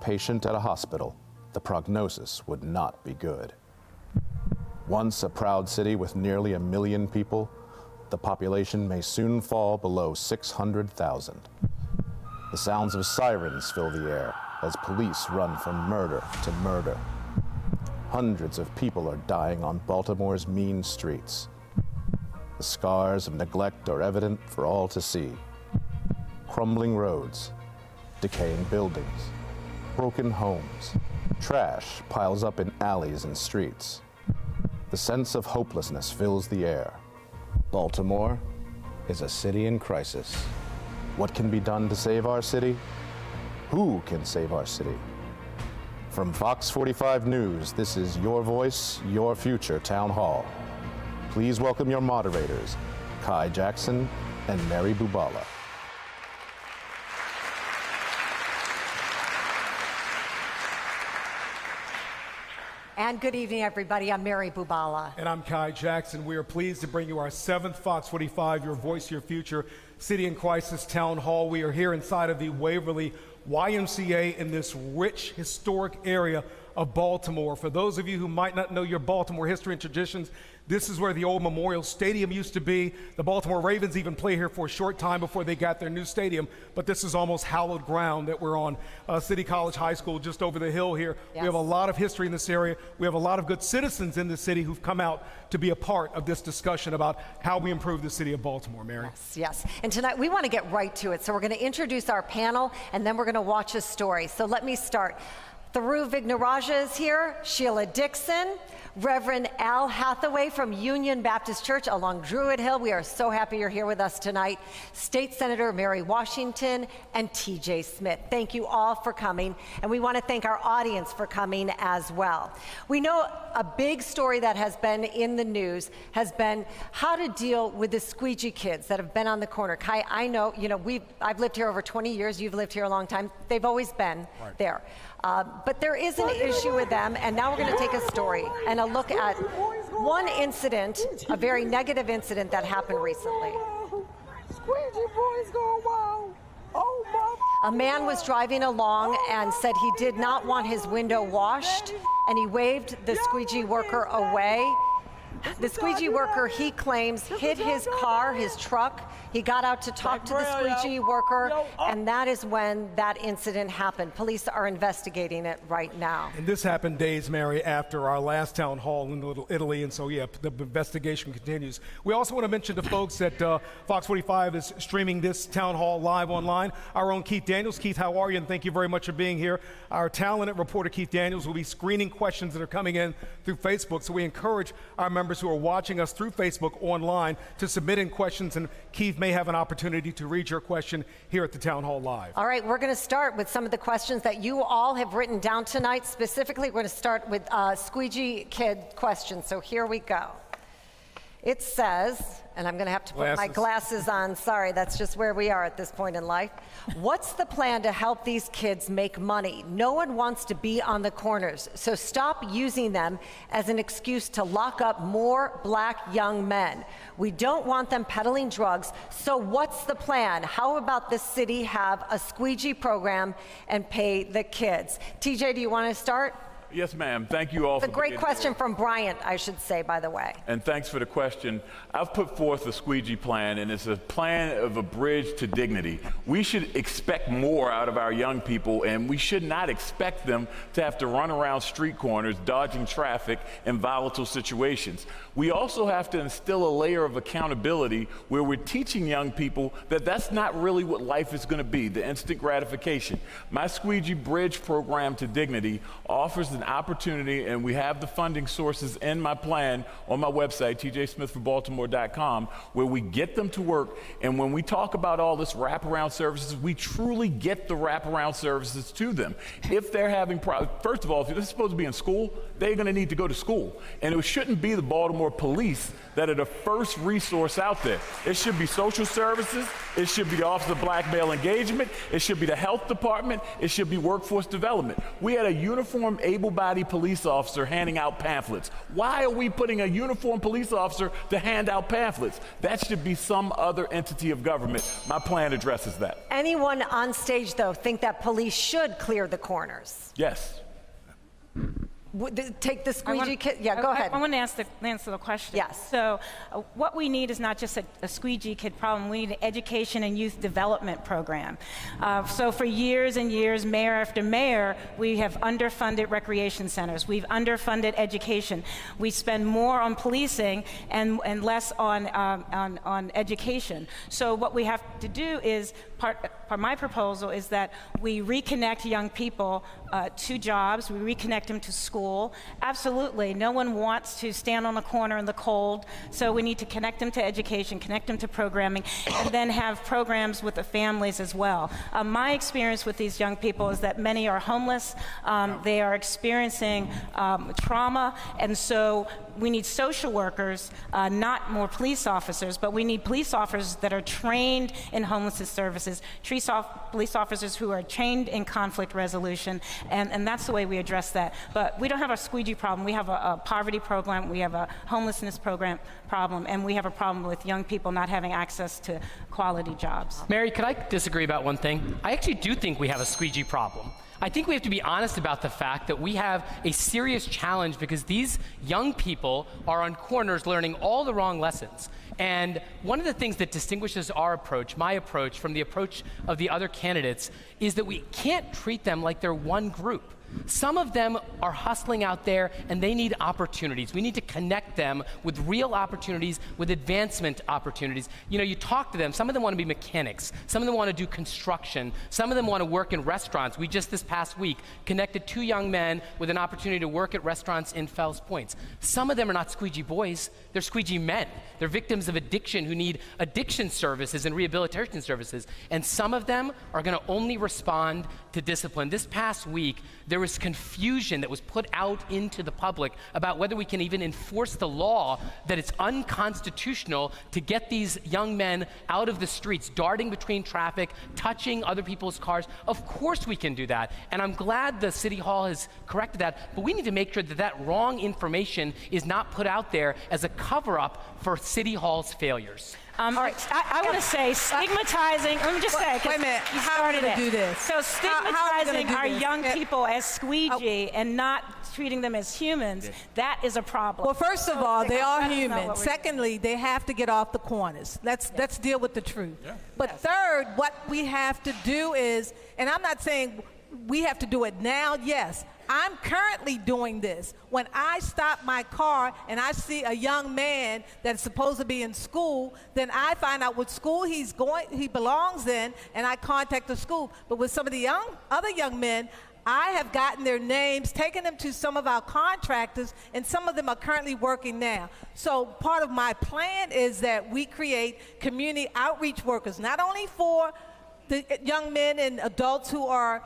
patient at a hospital, the prognosis would not be good. Once a proud city with nearly 1 million people, the population may soon fall below 600,000. The sounds of sirens fill the air as police run from murder to murder. Hundreds of people are dying on Baltimore's mean streets. The scars of neglect are evident for all to see. Crumbling roads, decaying buildings, broken homes, trash piles up in alleys and streets. The sense of hopelessness fills the air. Baltimore is a city in crisis. What can be done to save our city? Who can save our city? From Fox 45 News, this is Your Voice, Your Future Town Hall. Please welcome your moderators, Kai Jackson and Mary Bubala. And good evening, everybody. I'm Mary Bubala. And I'm Kai Jackson. We are pleased to bring you our 7th Fox 45, Your Voice, Your Future City in Crisis Town Hall. We are here inside of the Waverly YMCA in this rich, historic area of Baltimore. For those of you who might not know your Baltimore history and traditions, this is where the old Memorial Stadium used to be. The Baltimore Ravens even play here for a short time before they got their new stadium, but this is almost hallowed ground that we're on. City College High School just over the hill here. Yes. We have a lot of history in this area. We have a lot of good citizens in the city who've come out to be a part of this discussion about how we improve the city of Baltimore, Mary. Yes. And tonight we want to get right to it. So we're going to introduce our panel, and then we're going to watch a story. So let me start. Thiru Vignarajah is here, Sheila Dixon, Reverend Al Hathaway from Union Baptist Church along Druid Hill. We are so happy you're here with us tonight. State Senator Mary Washington and TJ Smith. Thank you all for coming, and we want to thank our audience for coming as well. We know a big story that has been in the news has been how to deal with the squeegee kids that have been on the corner. Kai, I know, I've lived here over 20 years. You've lived here a long time. They've always been there. But there is an issue with them, and now we're going to take a story and a look at one incident, a very negative incident that happened recently. A man was driving along and said he did not want his window washed, and he waved the squeegee worker away. The squeegee worker, he claims, hit his car, his truck. He got out to talk to the squeegee worker, and that is when that incident happened. Police are investigating it right now. And this happened days, Mary, after our last town hall in Little Italy, and so, yeah, the investigation continues. We also want to mention to folks that Fox 45 is streaming this town hall live online. Our own Keith Daniels. Keith, how are you? And thank you very much for being here. Our talented reporter, Keith Daniels, will be screening questions that are coming in through Facebook, so we encourage our members who are watching us through Facebook online to submit in questions, and Keith may have an opportunity to read your question here at the Town Hall Live. All right, we're going to start with some of the questions that you all have written down tonight. Specifically, we're going to start with squeegee kid questions. So here we go. It says, and I'm going to have to put my glasses on. Sorry, that's just where we are at this point in life. What's the plan to help these kids make money? No one wants to be on the corners, so stop using them as an excuse to lock up more black young men. We don't want them peddling drugs, so what's the plan? How about the city have a squeegee program and pay the kids? TJ, do you want to start? Yes, ma'am. Thank you all for being here. It's a great question from Bryant, I should say, by the way. And thanks for the question. I've put forth a squeegee plan, and it's a plan of a bridge to dignity. We should expect more out of our young people, and we should not expect them to have to run around street corners, dodging traffic in volatile situations. We also have to instill a layer of accountability where we're teaching young people that that's not really what life is going to be, the instant gratification. My Squeegee Bridge program to dignity offers an opportunity, and we have the funding sources in my plan on my website, tjsmithforbaltimore.com, where we get them to work. And when we talk about all this wraparound services, we truly get the wraparound services to them. If they're having problems, first of all, if they're supposed to be in school, they're going to need to go to school. And it shouldn't be the Baltimore police that are the first resource out there. It should be social services. It should be the Office of Black Male Engagement. It should be the health department. It should be workforce development. We had a uniform, able able-bodied police officer handing out pamphlets. Why are we putting a uniformed police officer to hand out pamphlets? That should be some other entity of government. My plan addresses that. Anyone on stage, though, think that police should clear the corners? Yes. Take the squeegee kid. Yeah, go ahead. I want to answer the question. Yes. So what we need is not just a squeegee kid problem. We need an education and youth development program. So for years and years, mayor after mayor, we have underfunded recreation centers. We've underfunded education. We spend more on policing and less on education. So what we have to do is, part of my proposal is that we reconnect young people to jobs, we reconnect them to school. Absolutely, no one wants to stand on the corner in the cold, so we need to connect them to education, connect them to programming, and then have programs with the families as well. My experience with these young people is that many are homeless, they are experiencing trauma, and so we need social workers, not more police officers, but we need police officers that are trained in homelessness services, police officers who are trained in conflict resolution, and that's the way we address that. But we don't have a squeegee problem. We have a poverty program, we have a homelessness problem, and we have a problem with young people not having access to quality jobs. Mary, could I disagree about one thing? I actually do think we have a squeegee problem. I think we have to be honest about the fact that we have a serious challenge because these young people are on corners learning all the wrong lessons. And one of the things that distinguishes our approach, my approach, from the approach of the other candidates is that we can't treat them like they're one group. Some of them are hustling out there and they need opportunities. We need to connect them with real opportunities, with advancement opportunities. You know, you talk to them, some of them want to be mechanics, some of them want to do construction, some of them want to work in restaurants. We just this past week connected 2 young men with an opportunity to work at restaurants in Fells Point. Some of them are not squeegee boys, they're squeegee men. They're victims of addiction who need addiction services and rehabilitation services. And some of them are going to only respond to discipline. This past week, there was confusion that was put out into the public about whether we can even enforce the law that it's unconstitutional to get these young men out of the streets, darting between traffic, touching other people's cars. Of course we can do that, and I'm glad the City Hall has corrected that, but we need to make sure that that wrong information is not put out there as a cover-up for City Hall's failures. All right, I want to say stigmatizing, let me just say, wait a minute, how are we going to do this? So stigmatizing our young people as squeegee and not treating them as humans, that is a problem. Well, first of all, they are human. Secondly, they have to get off the corners. Let's deal with the truth. Yeah. But third, what we have to do is, and I'm not saying we have to do it now, yes. I'm currently doing this. When I stop my car and I see a young man that's supposed to be in school, then I find out what school he belongs in, and I contact the school. But with some of the other young men, I have gotten their names, taken them to some of our contractors, and some of them are currently working now. So part of my plan is that we create community outreach workers, not only for the young men and adults who are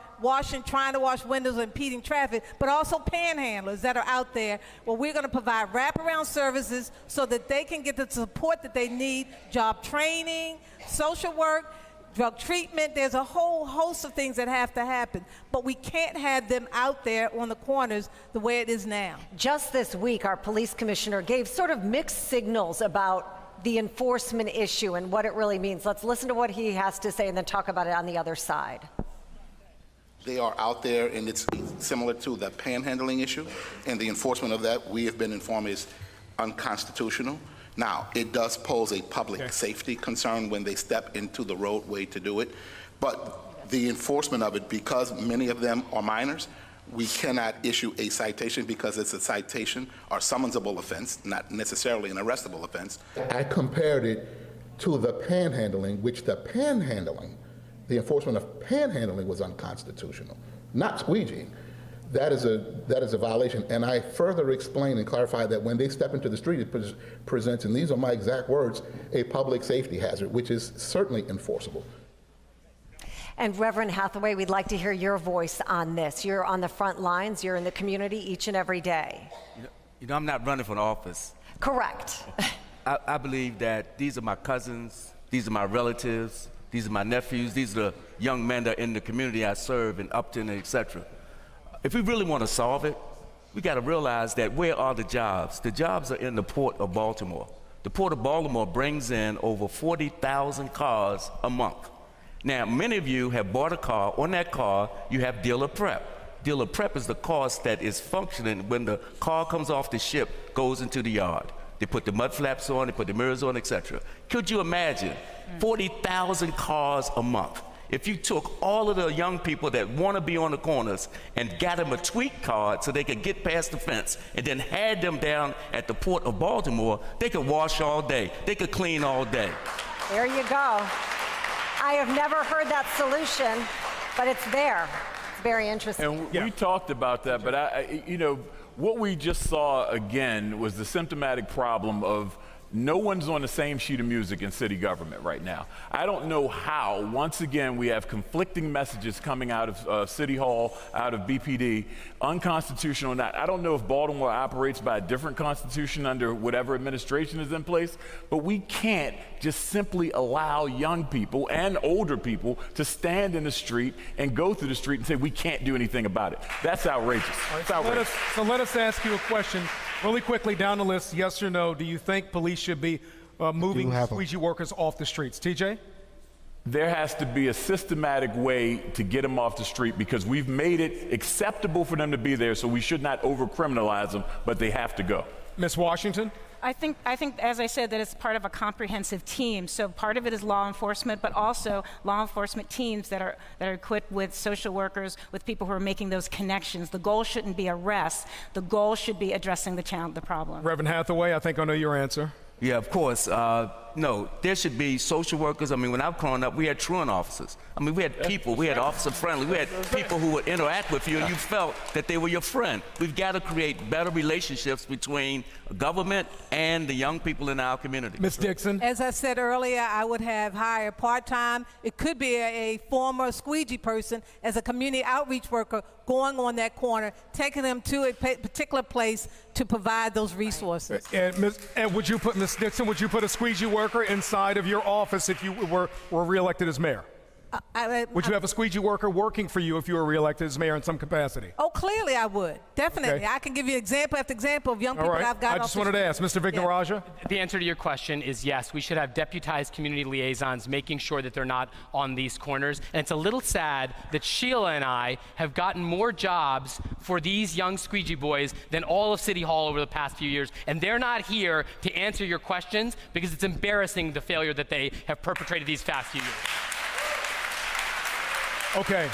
trying to wash windows and impeding traffic, but also panhandlers that are out there. Well, we're going to provide wraparound services so that they can get the support that they need, job training, social work, drug treatment. There's a whole host of things that have to happen, but we can't have them out there on the corners the way it is now. Just this week, our police commissioner gave sort of mixed signals about the enforcement issue and what it really means. Let's listen to what he has to say and then talk about it on the other side. They are out there, and it's similar to the panhandling issue, and the enforcement of that, we have been informed, is unconstitutional. Now, it does pose a public safety concern when they step into the roadway to do it, but the enforcement of it, because many of them are minors, we cannot issue a citation because it's a citation or summonsable offense, not necessarily an arrestable offense. I compared it to the panhandling, which the enforcement of panhandling was unconstitutional, not squeegeeing. That is a violation. And I further explained and clarified that when they step into the street, it presents, and these are my exact words, a public safety hazard, which is certainly enforceable. And Reverend Hathaway, we'd like to hear your voice on this. You're on the front lines, you're in the community each and every day. You know, I'm not running for office. Correct. I believe that these are my cousins, these are my relatives, these are my nephews, these are the young men that are in the community I serve in Upton, et cetera. If we really want to solve it, we got to realize that where are the jobs? The jobs are in the Port of Baltimore. The Port of Baltimore brings in over 40,000 cars a month. Now, many of you have bought a car. On that car, you have dealer prep. Dealer prep is the cost that is functioning when the car comes off the ship, goes into the yard. They put the mud flaps on, they put the mirrors on, etc. Could you imagine 40,000 cars a month? If you took all of the young people that want to be on the corners and got them a tweet card so they could get past the fence and then had them down at the Port of Baltimore, they could wash all day, they could clean all day. There you go. I have never heard that solution, but it's there. It's very interesting. And we talked about that, but what we just saw again was the symptomatic problem of no one's on the same sheet of music in city government right now. I don't know how, once again, we have conflicting messages coming out of City Hall, out of BPD, unconstitutional or not. I don't know if Baltimore operates by a different constitution under whatever administration is in place, but we can't just simply allow young people and older people to stand in the street and go through the street and say we can't do anything about it. That's outrageous. It's outrageous. So let us ask you a question really quickly down the list, yes or no. Do you think police should be moving squeegee workers off the streets? TJ? There has to be a systematic way to get them off the street because we've made it acceptable for them to be there, so we should not over-criminalize them, but they have to go. Ms. Washington? I think, as I said, that it's part of a comprehensive team. So part of it is law enforcement, but also law enforcement teams that are equipped with social workers, with people who are making those connections. The goal shouldn't be arrest. The goal should be addressing the problem. Reverend Hathaway, I think I know your answer. Yeah, of course. No, there should be social workers. I mean, when I've grown up, we had truant officers. I mean, we had people, we had officer friendly, we had people who would interact with you and you felt that they were your friend. We've got to create better relationships between government and the young people in our community. Ms. Dixon? As I said earlier, I would have hired part-time. It could be a former squeegee person as a community outreach worker going on that corner, taking them to a particular place to provide those resources. And would you put, Ms. Dixon, would you put a squeegee worker inside of your office if you were reelected as mayor? Would you have a squeegee worker working for you if you were reelected as mayor in some capacity? Oh, clearly I would. Definitely. Okay. I can give you example after example of young people that I've got. I just wanted to ask, Mr. Vignarajah? The answer to your question is yes. We should have deputized community liaisons making sure that they're not on these corners. And it's a little sad that Sheila and I have gotten more jobs for these young squeegee boys than all of City Hall over the past few years. And they're not here to answer your questions because it's embarrassing the failure that they have perpetrated these past few years. Okay.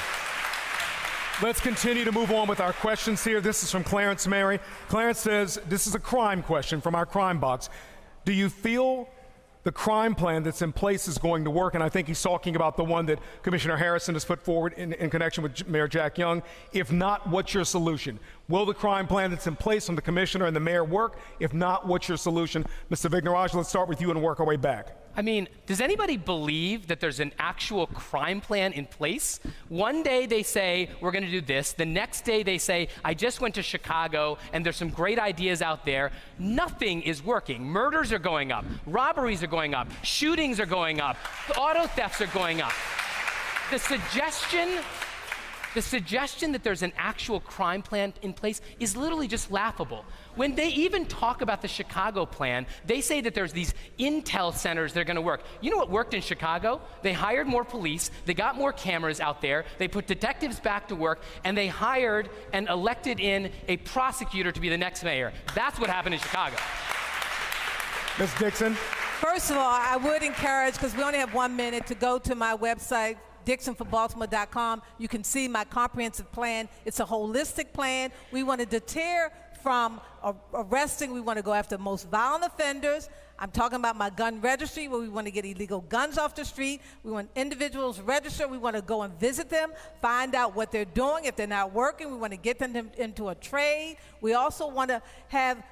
Let's continue to move on with our questions here. This is from Clarence Mary. Clarence says, this is a crime question from our crime box. Do you feel the crime plan that's in place is going to work? And I think he's talking about the one that Commissioner Harrison has put forward in connection with Mayor Jack Young. If not, what's your solution? Will the crime plan that's in place from the commissioner and the mayor work? If not, what's your solution? Mr. Vignarajah, let's start with you and work our way back. I mean, does anybody believe that there's an actual crime plan in place? One day they say, we're going to do this. The next day they say, I just went to Chicago and there's some great ideas out there. Nothing is working. Murders are going up. Robberies are going up. Shootings are going up. Auto thefts are going up. The suggestion that there's an actual crime plan in place is literally just laughable. When they even talk about the Chicago plan, they say that there's these intel centers that are going to work. You know what worked in Chicago? They hired more police, they got more cameras out there, they put detectives back to work, and they hired and elected in a prosecutor to be the next mayor. That's what happened in Chicago. Ms. Dixon? First of all, I would encourage, because we only have 1 minute, to go to my website, DixonForBaltimore.com. You can see my comprehensive plan. It's a holistic plan. We want to deter from arresting. We want to go after the most violent offenders. I'm talking about my gun registry, where we want to get illegal guns off the street. We want individuals registered. We want to go and visit them, find out what they're doing. If they're not working, we want to get them into a trade. We also want to have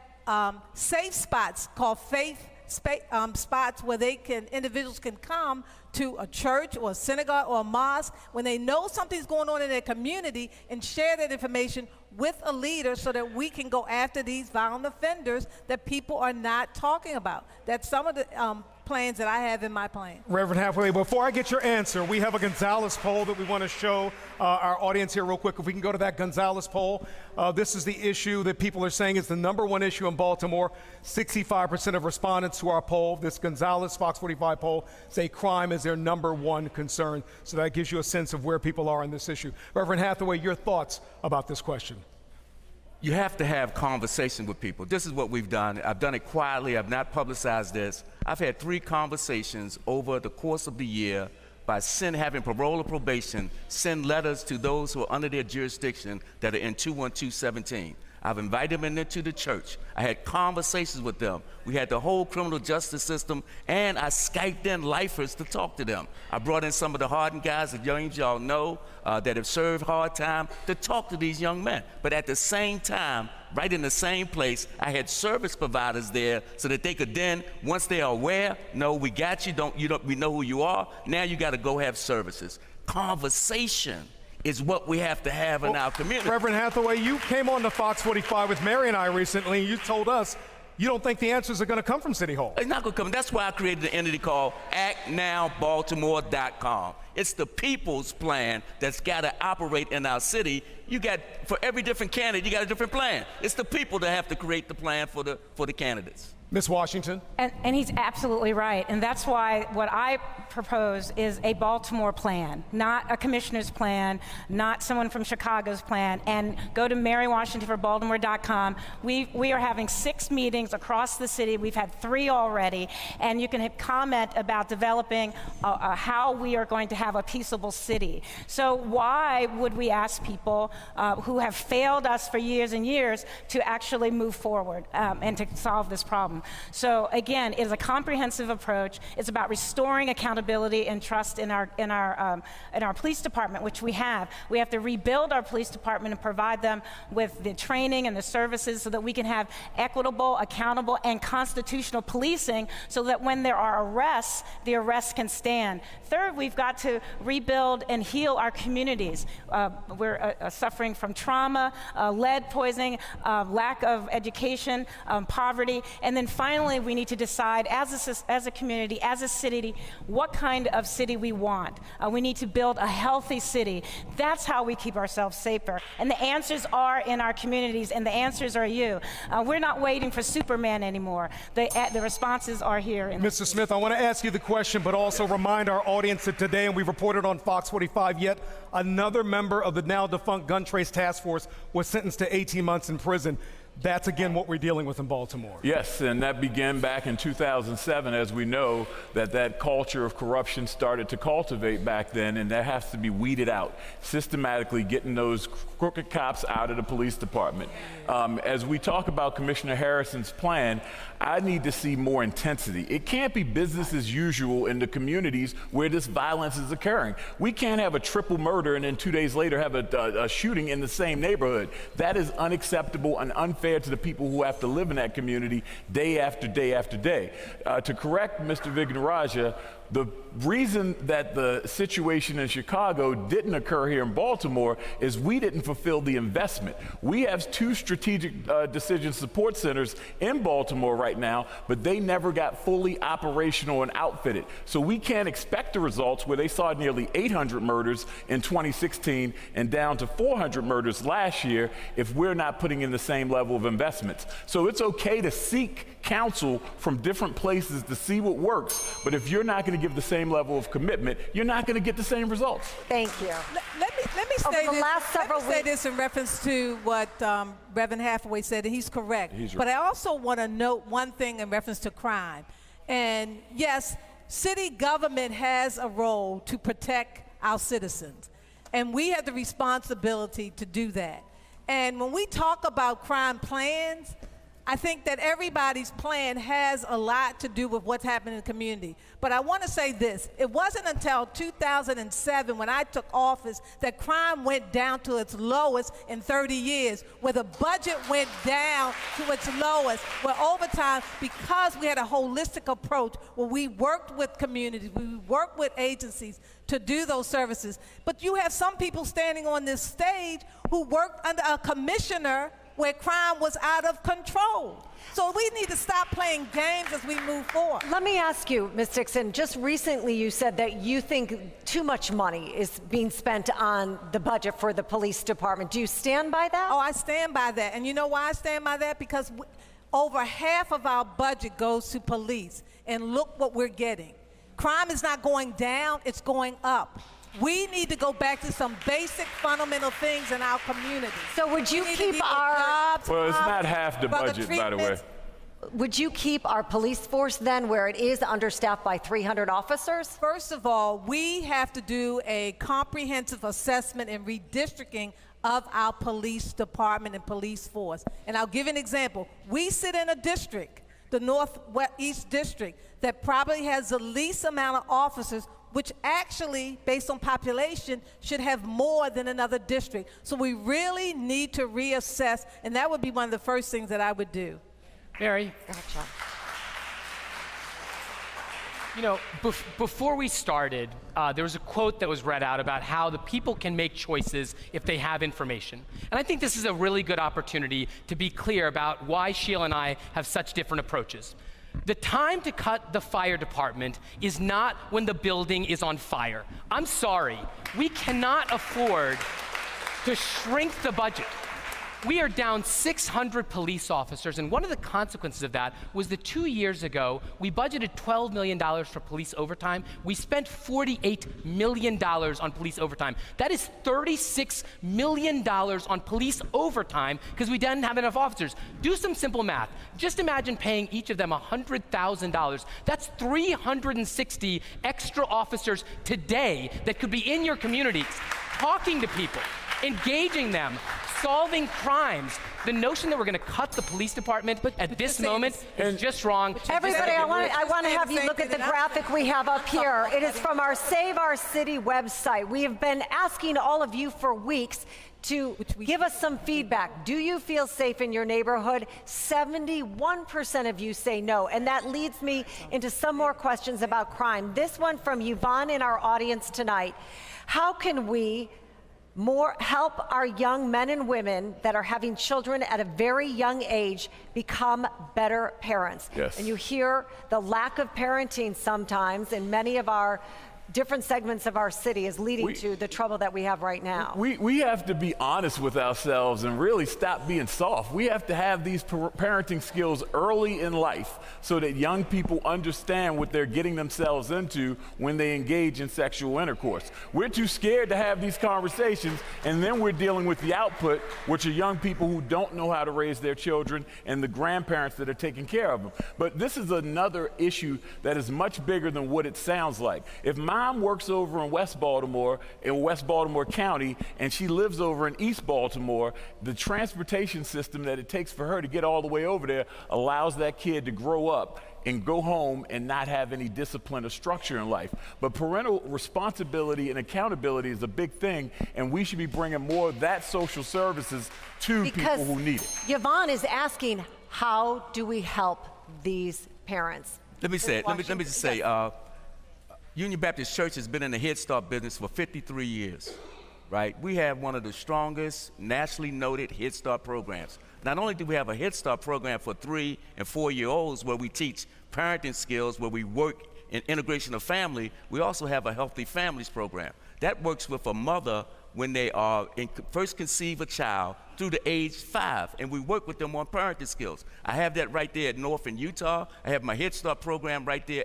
safe spots called faith spots where individuals can come to a church or a synagogue or a mosque when they know something's going on in their community and share that information with a leader so that we can go after these violent offenders that people are not talking about. That some of the plans that I have in my plan. Reverend Hathaway, before I get your answer, we have a Gonzalez poll that we want to show our audience here real quick. If we can go to that Gonzalez poll, this is the issue that people are saying is the #1 issue in Baltimore. 65% of respondents to our poll, this Gonzalez Fox 45 poll, say crime is their #1 concern. So that gives you a sense of where people are on this issue. Reverend Hathaway, your thoughts about this question? You have to have conversation with people. This is what we've done. I've done it quietly. I've not publicized this. I've had 3 conversations over the course of the year by having parole or probation send letters to those who are under their jurisdiction that are in 21217. I've invited them into the church. I had conversations with them. We had the whole criminal justice system, and I Skyped in lifers to talk to them. I brought in some of the hardened guys that y'all know that have served hard time to talk to these young men. But at the same time, right in the same place, I had service providers there so that they could then, once they are aware, no, we got you, we know who you are, now you got to go have services. Conversation is what we have to have in our community. Reverend Hathaway, you came on to Fox 45 with Mary and I recently, and you told us you don't think the answers are going to come from City Hall. It's not going to come. That's why I created an entity called actnowbaltimore.com. It's the people's plan that's got to operate in our city. You got, for every different candidate, you got a different plan. It's the people that have to create the plan for the candidates. Ms. Washington? And he's absolutely right. And that's why what I propose is a Baltimore plan, not a commissioner's plan, not someone from Chicago's plan. And go to marywashingtonforbaltimore.com. We are having 6 meetings across the city. We've had 3 already. And you can comment about developing how we are going to have a peaceable city. So why would we ask people who have failed us for years and years to actually move forward and to solve this problem? So again, it is a comprehensive approach. It's about restoring accountability and trust in our police department, which we have. We have to rebuild our police department and provide them with the training and the services so that we can have equitable, accountable, and constitutional policing so that when there are arrests, the arrests can stand. Third, we've got to rebuild and heal our communities. We're suffering from trauma, lead poisoning, lack of education, poverty, and then finally, we need to decide as a community, as a city, what kind of city we want. We need to build a healthy city. That's how we keep ourselves safer. And the answers are in our communities, and the answers are you. We're not waiting for Superman anymore. The responses are here. Mr. Smith, I want to ask you the question, but also remind our audience that today, and we reported on Fox 45, yet another member of the now defunct Gun Trace Task Force was sentenced to 18 months in prison. That's, again, what we're dealing with in Baltimore. Yes, and that began back in 2007, as we know that culture of corruption started to cultivate back then, and that has to be weeded out, systematically getting those crooked cops out of the police department. As we talk about Commissioner Harrison's plan, I need to see more intensity. It can't be business as usual in the communities where this violence is occurring. We can't have a triple murder and then 2 days later have a shooting in the same neighborhood. That is unacceptable and unfair to the people who have to live in that community day after day after day. To correct Mr. Vignarajah, the reason that the situation in Chicago didn't occur here in Baltimore is we didn't fulfill the investment. We have 2 strategic decision support centers in Baltimore right now, but they never got fully operational and outfitted. So we can't expect the results where they saw nearly 800 murders in 2016 and down to 400 murders last year if we're not putting in the same level of investments. So it's okay to seek counsel from different places to see what works, but if you're not going to give the same level of commitment, you're not going to get the same results. Thank you. Let me say this in reference to what Reverend Hathaway said, and he's correct. But I also want to note one thing in reference to crime. And yes, city government has a role to protect our citizens, and we have the responsibility to do that. And when we talk about crime plans, I think that everybody's plan has a lot to do with what's happening in the community. But I want to say this. It wasn't until 2007 when I took office that crime went down to its lowest in 30 years, where the budget went down to its lowest, where over time, because we had a holistic approach where we worked with communities, we worked with agencies to do those services. But you have some people standing on this stage who worked under a commissioner where crime was out of control. So we need to stop playing games as we move forward. Let me ask you, Ms. Dixon, just recently you said that you think too much money is being spent on the budget for the police department. Do you stand by that? Oh, I stand by that. And you know why I stand by that? Because over half of our budget goes to police. And look what we're getting. Crime is not going down, it's going up. We need to go back to some basic fundamental things in our community. So would you keep our... Well, it's not half the budget, by the way. Would you keep our police force then where it is understaffed by 300 officers? First of all, we have to do a comprehensive assessment and redistricting of our police department and police force. And I'll give you an example. We sit in a district, the Northeast District, that probably has the least amount of officers, which actually, based on population, should have more than another district. So we really need to reassess, and that would be one of the first things that I would do. Mary. Gotcha. You know, before we started, there was a quote that was read out about how the people can make choices if they have information. And I think this is a really good opportunity to be clear about why Sheila and I have such different approaches. The time to cut the fire department is not when the building is on fire. I'm sorry, we cannot afford to shrink the budget. We are down 600 police officers, and one of the consequences of that was that 2 years ago, we budgeted $12 million for police overtime. We spent $48 million on police overtime. That is $36 million on police overtime because we didn't have enough officers. Do some simple math. Just imagine paying each of them $100,000. That's 360 extra officers today that could be in your communities, talking to people, engaging them, solving crimes. The notion that we're going to cut the police department at this moment is just wrong. Everybody, I want to have you look at the graphic we have up here. It is from our Save Our City website. We have been asking all of you for weeks to give us some feedback. Do you feel safe in your neighborhood? 71% of you say no, and that leads me into some more questions about crime. This one from Yvonne in our audience tonight. How can we help our young men and women that are having children at a very young age become better parents? Yes. And you hear the lack of parenting sometimes in many of our different segments of our city is leading to the trouble that we have right now. We have to be honest with ourselves and really stop being soft. We have to have these parenting skills early in life so that young people understand what they're getting themselves into when they engage in sexual intercourse. We're too scared to have these conversations, and then we're dealing with the output, which are young people who don't know how to raise their children and the grandparents that are taking care of them. But this is another issue that is much bigger than what it sounds like. If Mom works over in West Baltimore County, and she lives over in East Baltimore, the transportation system that it takes for her to get all the way over there allows that kid to grow up and go home and not have any discipline or structure in life. But parental responsibility and accountability is a big thing, and we should be bringing more of that social services to people who need it. Yvonne is asking, how do we help these parents? Let me just say, Union Baptist Church has been in the Head Start business for 53 years, right? We have one of the strongest, nationally noted Head Start programs. Not only do we have a Head Start program for 3- and 4-year-olds where we teach parenting skills, where we work in integration of family, we also have a Healthy Families program. That works with a mother when they are first conceive a child through the age 5, and we work with them on parenting skills. I have that right there at North in Utah. I have my Head Start program right there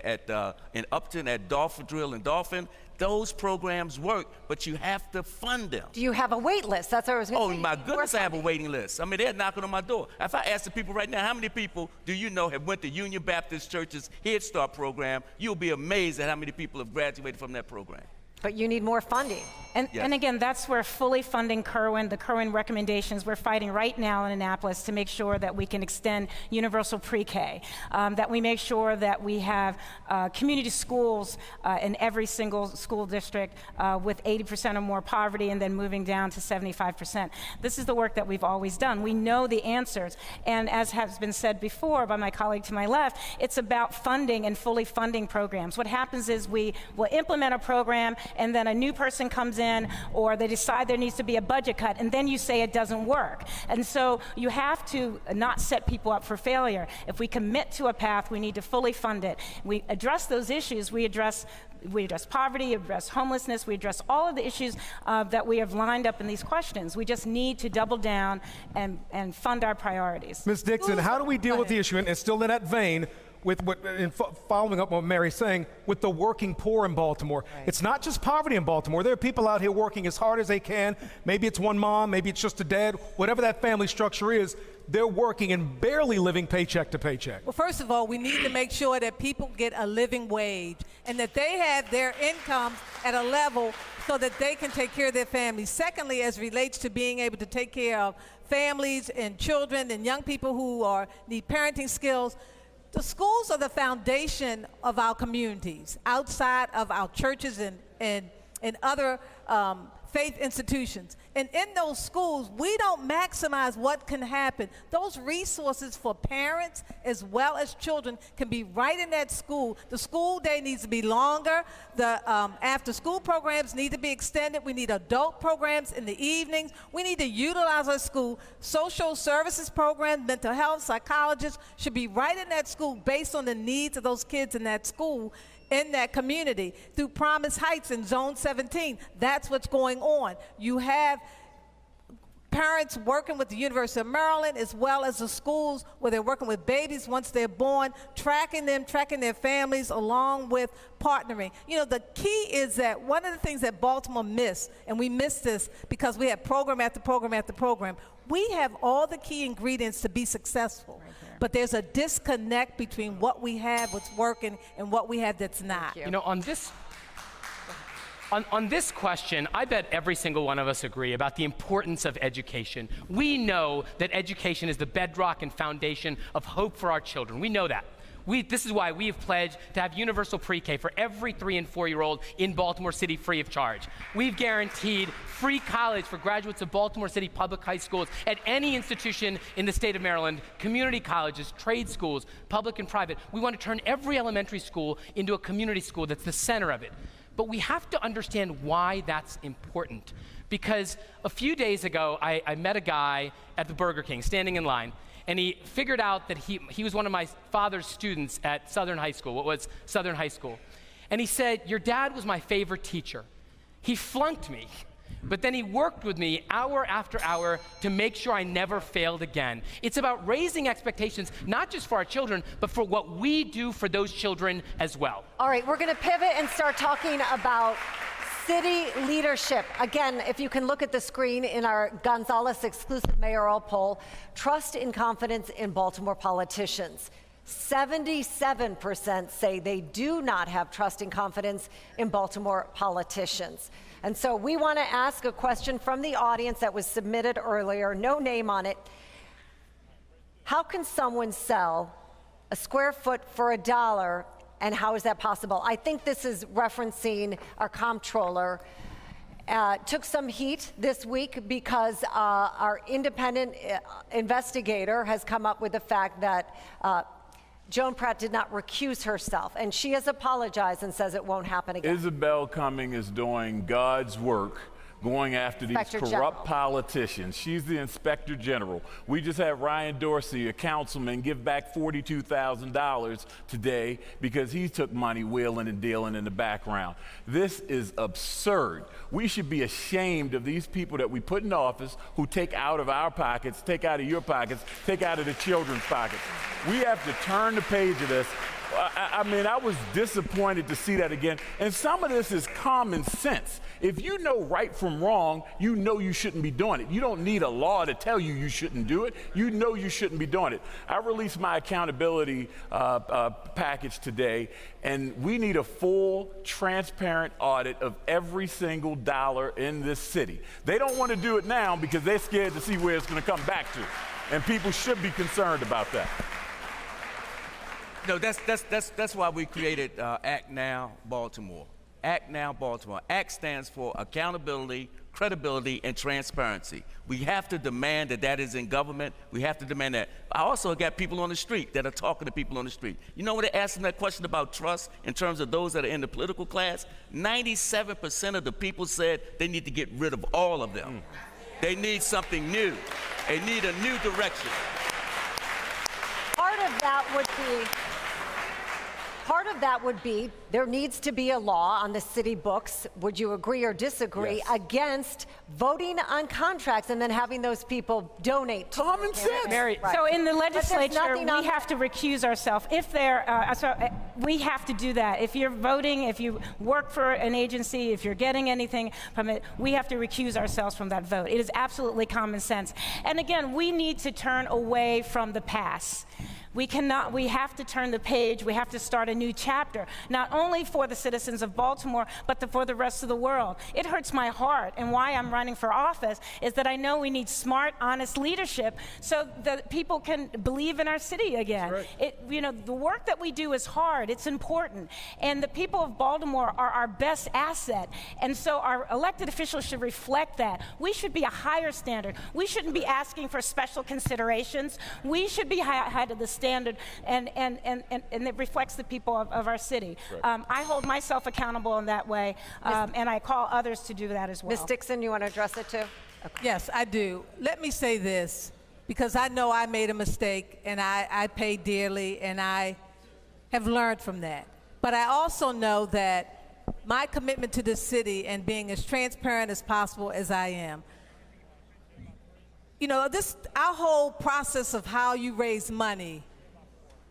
in Upton at Dolphin Drill and Dolphin. Those programs work, but you have to fund them. Do you have a wait list? That's what I was going to say. Oh, my goodness, I have a waiting list. I mean, they're knocking on my door. If I ask the people right now, how many people do you know have went to Union Baptist Church's Head Start program, you'll be amazed at how many people have graduated from that program. But you need more funding. And again, that's where fully funding Kerwin, the Kerwin recommendations, we're fighting right now in Annapolis to make sure that we can extend universal pre-K, that we make sure that we have community schools in every single school district with 80% or more poverty and then moving down to 75%. This is the work that we've always done. We know the answers. And as has been said before by my colleague to my left, it's about funding and fully funding programs. What happens is we will implement a program and then a new person comes in, or they decide there needs to be a budget cut, and then you say it doesn't work. And so you have to not set people up for failure. If we commit to a path, we need to fully fund it. We address those issues. We address poverty, address homelessness, we address all of the issues that we have lined up in these questions. We just need to double down and fund our priorities. Ms. Dixon, how do we deal with the issue, and still in that vein, with following up on what Mary's saying, with the working poor in Baltimore? Right. It's not just poverty in Baltimore. There are people out here working as hard as they can. Maybe it's one mom, maybe it's just a dad, whatever that family structure is, they're working and barely living paycheck to paycheck. Well, first of all, we need to make sure that people get a living wage and that they have their incomes at a level so that they can take care of their families. Secondly, as relates to being able to take care of families and children and young people who need parenting skills, the schools are the foundation of our communities, outside of our churches and other faith institutions. And in those schools, we don't maximize what can happen. Those resources for parents as well as children can be right in that school. The school day needs to be longer. The after-school programs need to be extended. We need adult programs in the evenings. We need to utilize our school. Social services programs, mental health, psychologists should be right in that school based on the needs of those kids in that school, in that community. Through Promise Heights in Zone 17, that's what's going on. You have parents working with the University of Maryland as well as the schools where they're working with babies once they're born, tracking them, tracking their families along with partnering. You know, the key is that one of the things that Baltimore missed, and we missed this because we have program after program after program, we have all the key ingredients to be successful. But there's a disconnect between what we have, what's working, and what we have that's not. You know, on this question, I bet every single one of us agree about the importance of education. We know that education is the bedrock and foundation of hope for our children. We know that. This is why we have pledged to have universal pre-K for every 3- and 4-year-old in Baltimore City free of charge. We've guaranteed free college for graduates of Baltimore City public high schools at any institution in the state of Maryland, community colleges, trade schools, public and private. We want to turn every elementary school into a community school that's the center of it. But we have to understand why that's important. Because a few days ago, I met a guy at the Burger King standing in line, and he figured out that he was one of my father's students at Southern High School, what was Southern High School. And he said, "Your dad was my favorite teacher. He flunked me, but then he worked with me hour after hour to make sure I never failed again." It's about raising expectations, not just for our children, but for what we do for those children as well. All right, we're going to pivot and start talking about city leadership. Again, if you can look at the screen in our Gonzalez exclusive mayoral poll, trust and confidence in Baltimore politicians. 77% say they do not have trust and confidence in Baltimore politicians. And so we want to ask a question from the audience that was submitted earlier, no name on it. How can someone sell a square foot for $1, and how is that possible? I think this is referencing our comptroller. Took some heat this week because our independent investigator has come up with the fact that Joan Pratt did not recuse herself, and she has apologized and says it won't happen again. Isabel Cumming is doing God's work, going after these corrupt politicians. She's the Inspector General. We just had Ryan Dorsey, a councilman, give back $42,000 today because he took money wheeling and dealing in the background. This is absurd. We should be ashamed of these people that we put in office who take out of our pockets, take out of your pockets, take out of the children's pockets. We have to turn the page of this. I mean, I was disappointed to see that again. And some of this is common sense. If you know right from wrong, you know you shouldn't be doing it. You don't need a law to tell you you shouldn't do it. You know you shouldn't be doing it. I released my accountability package today, and we need a full, transparent audit of every single dollar in this city. They don't want to do it now because they're scared to see where it's going to come back to. And people should be concerned about that. No, that's why we created Act Now Baltimore. Act Now Baltimore. ACT stands for Accountability, credibility, and transparency. We have to demand that that is in government. We have to demand that. I also got people on the street that are talking to people on the street. You know when they ask them that question about trust in terms of those that are in the political class? 97% of the people said they need to get rid of all of them. They need something new. They need a new direction. Part of that would be there needs to be a law on the city books, would you agree or disagree, Yes. against voting on contracts and then having those people donate to Common sense. Mary, So in the there's legislature, nothing we on- have to recuse ourselves. If we have to do that. If you're voting, if you work for an agency, if you're getting anything from it, we have to recuse ourselves from that vote. It is absolutely common sense. And again, we need to turn away from the past. We have to turn the page. We have to start a new chapter, not only for the citizens of Baltimore, but for the rest of the world. It hurts my heart, and why I'm running for office is that I know we need smart, honest leadership so that people can believe in our city again. The work that we do is hard. It's important. And the people of Baltimore are our best asset. And so our elected officials should reflect that. We should be a higher standard. We shouldn't be asking for special considerations. We should be high to the standard, and it reflects the people of our city. I hold myself accountable in that way, and I call others to do that as well. Ms. Dixon, you want to address it too? Yes, I do. Let me say this, because I know I made a mistake, and I paid dearly, and I have learned from that. But I also know that my commitment to this city and being as transparent as possible as I am, our whole process of how you raise money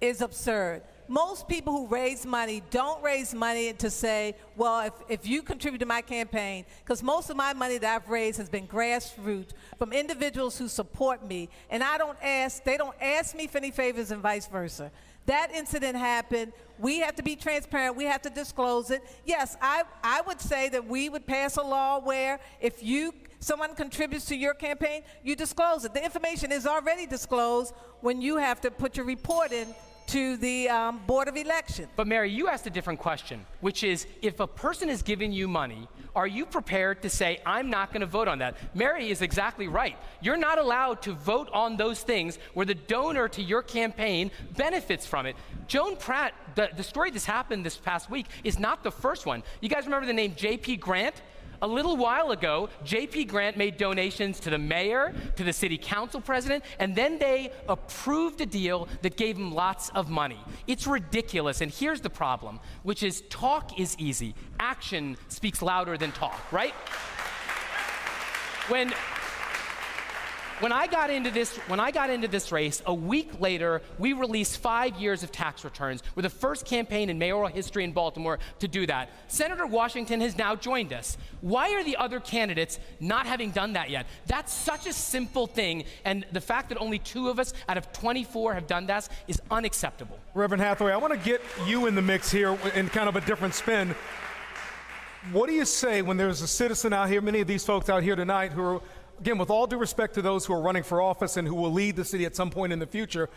is absurd. Most people who raise money don't raise money to say, well, if you contribute to my campaign, because most of my money that I've raised has been grassroots from individuals who support me, and they don't ask me for any favors and vice versa. That incident happened. We have to be transparent. We have to disclose it. Yes, I would say that we would pass a law where if someone contributes to your campaign, you disclose it. The information is already disclosed when you have to put your report in to the Board of Election. But Mary, you asked a different question, which is, if a person is giving you money, are you prepared to say, I'm not going to vote on that? Mary is exactly right. You're not allowed to vote on those things where the donor to your campaign benefits from it. Joan Pratt, the story that's happened this past week is not the first one. You guys remember the name J.P. Grant? A little while ago, J.P. Grant made donations to the mayor, to the city council president, and then they approved a deal that gave him lots of money. It's ridiculous, and here's the problem, which is talk is easy. Action speaks louder than talk, right? When I got into this race, a week later, we released 5 years of tax returns. We're the first campaign in mayoral history in Baltimore to do that. Senator Washington has now joined us. Why are the other candidates not having done that yet? That's such a simple thing, and the fact that only 2 of us out of 24 have done that is unacceptable. Reverend Hathaway, I want to get you in the mix here in kind of a different spin. What do you say when there's a citizen out here, many of these folks out here tonight who are, again, with all due respect to those who are running for office and who will lead the city at some point in the future,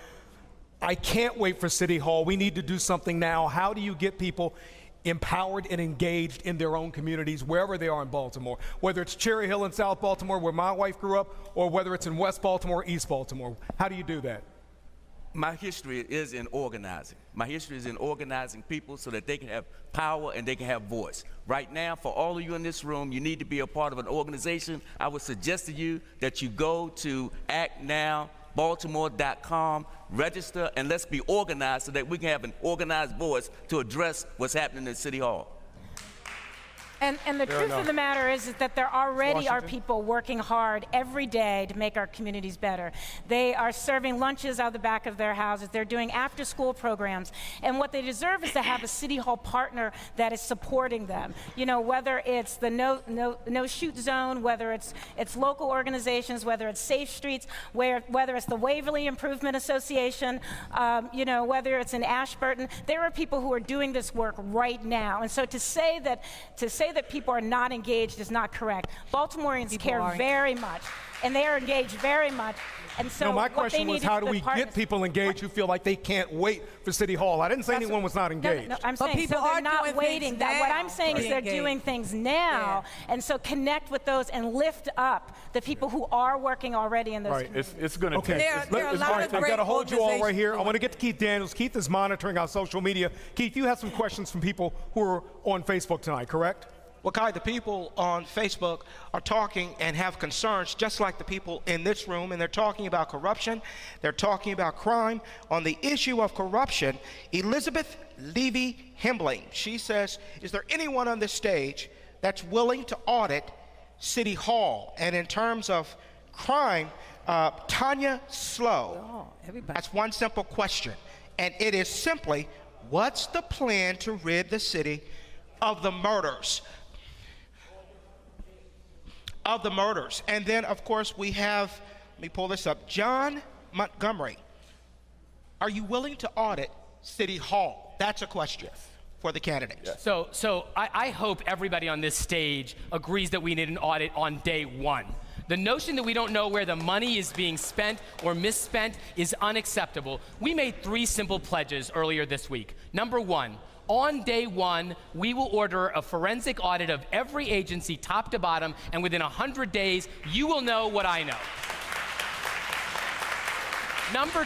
I can't wait for City Hall. We need to do something now. How do you get people empowered and engaged in their own communities, wherever they are in Baltimore, whether it's Cherry Hill in South Baltimore, where my wife grew up, or whether it's in West Baltimore, East Baltimore? How do you do that? My history is in organizing. My history is in organizing people so that they can have power and they can have voice. Right now, for all of you in this room, you need to be a part of an organization. I would suggest to you that you go to actnowbaltimore.com, register, and let's be organized so that we can have an organized voice to address what's happening in City Hall. And the truth of the matter is that there already are people working hard every day to make our communities better. They are serving lunches out the back of their houses. They're doing after-school programs. And what they deserve is to have a City Hall partner that is supporting them. You know, whether it's the no shoot zone, whether it's local organizations, whether it's Safe Streets, whether it's the Waverly Improvement Association, whether it's in Ashburton. There are people who are doing this work right now. And so to say that people are not engaged is not correct. Baltimoreans care very much, and they are engaged very much. And so No, my what they question need was, is how do the we partners- get people engaged who feel like they can't wait for City Hall? I didn't say That's anyone was not engaged. No, I'm But saying people so they're are not doing waiting. things What I'm now saying to is be they're engaged. doing things now, and so connect with those and lift up the people who are working already in those Right. communities. It's going to Okay. take. There are a lot All right, of I've great got to hold you all right here. I organizations want to get to Keith Daniels. Keith is monitoring our social media. Keith, you have some questions from people who are on Facebook tonight, correct? Well, Kai, the people on Facebook are talking and have concerns just like the people in this room, and they're talking about corruption. They're talking about crime. On the issue of corruption, Elizabeth Levy Hembling, she says, is there anyone on this stage that's willing to audit City Hall? And in terms of crime, Tanya Slow, that's one simple question, and it is simply, what's the plan to rid the city of the murders? And then, of course, we have, let me pull this up, John Montgomery. Are you willing to audit City Hall? That's a question for the candidates. So I hope everybody on this stage agrees that we need an audit on day one. The notion that we don't know where the money is being spent or misspent is unacceptable. We made 3 simple pledges earlier this week. Number 1, on day 1, we will order a forensic audit of every agency top to bottom, and within 100 days, you will know what I know. Number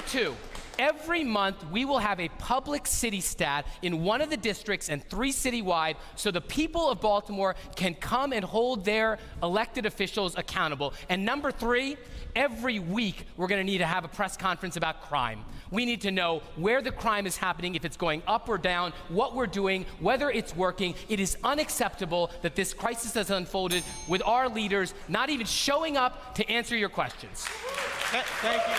two, every month we will have a public city stat in one of the districts and 3 citywide, so the people of Baltimore can come and hold their elected officials accountable. And number 3, every week we're going to need to have a press conference about crime. We need to know where the crime is happening, if it's going up or down, what we're doing, whether it's working. It is unacceptable that this crisis has unfolded with our leaders not even showing up to answer your questions. Thank you.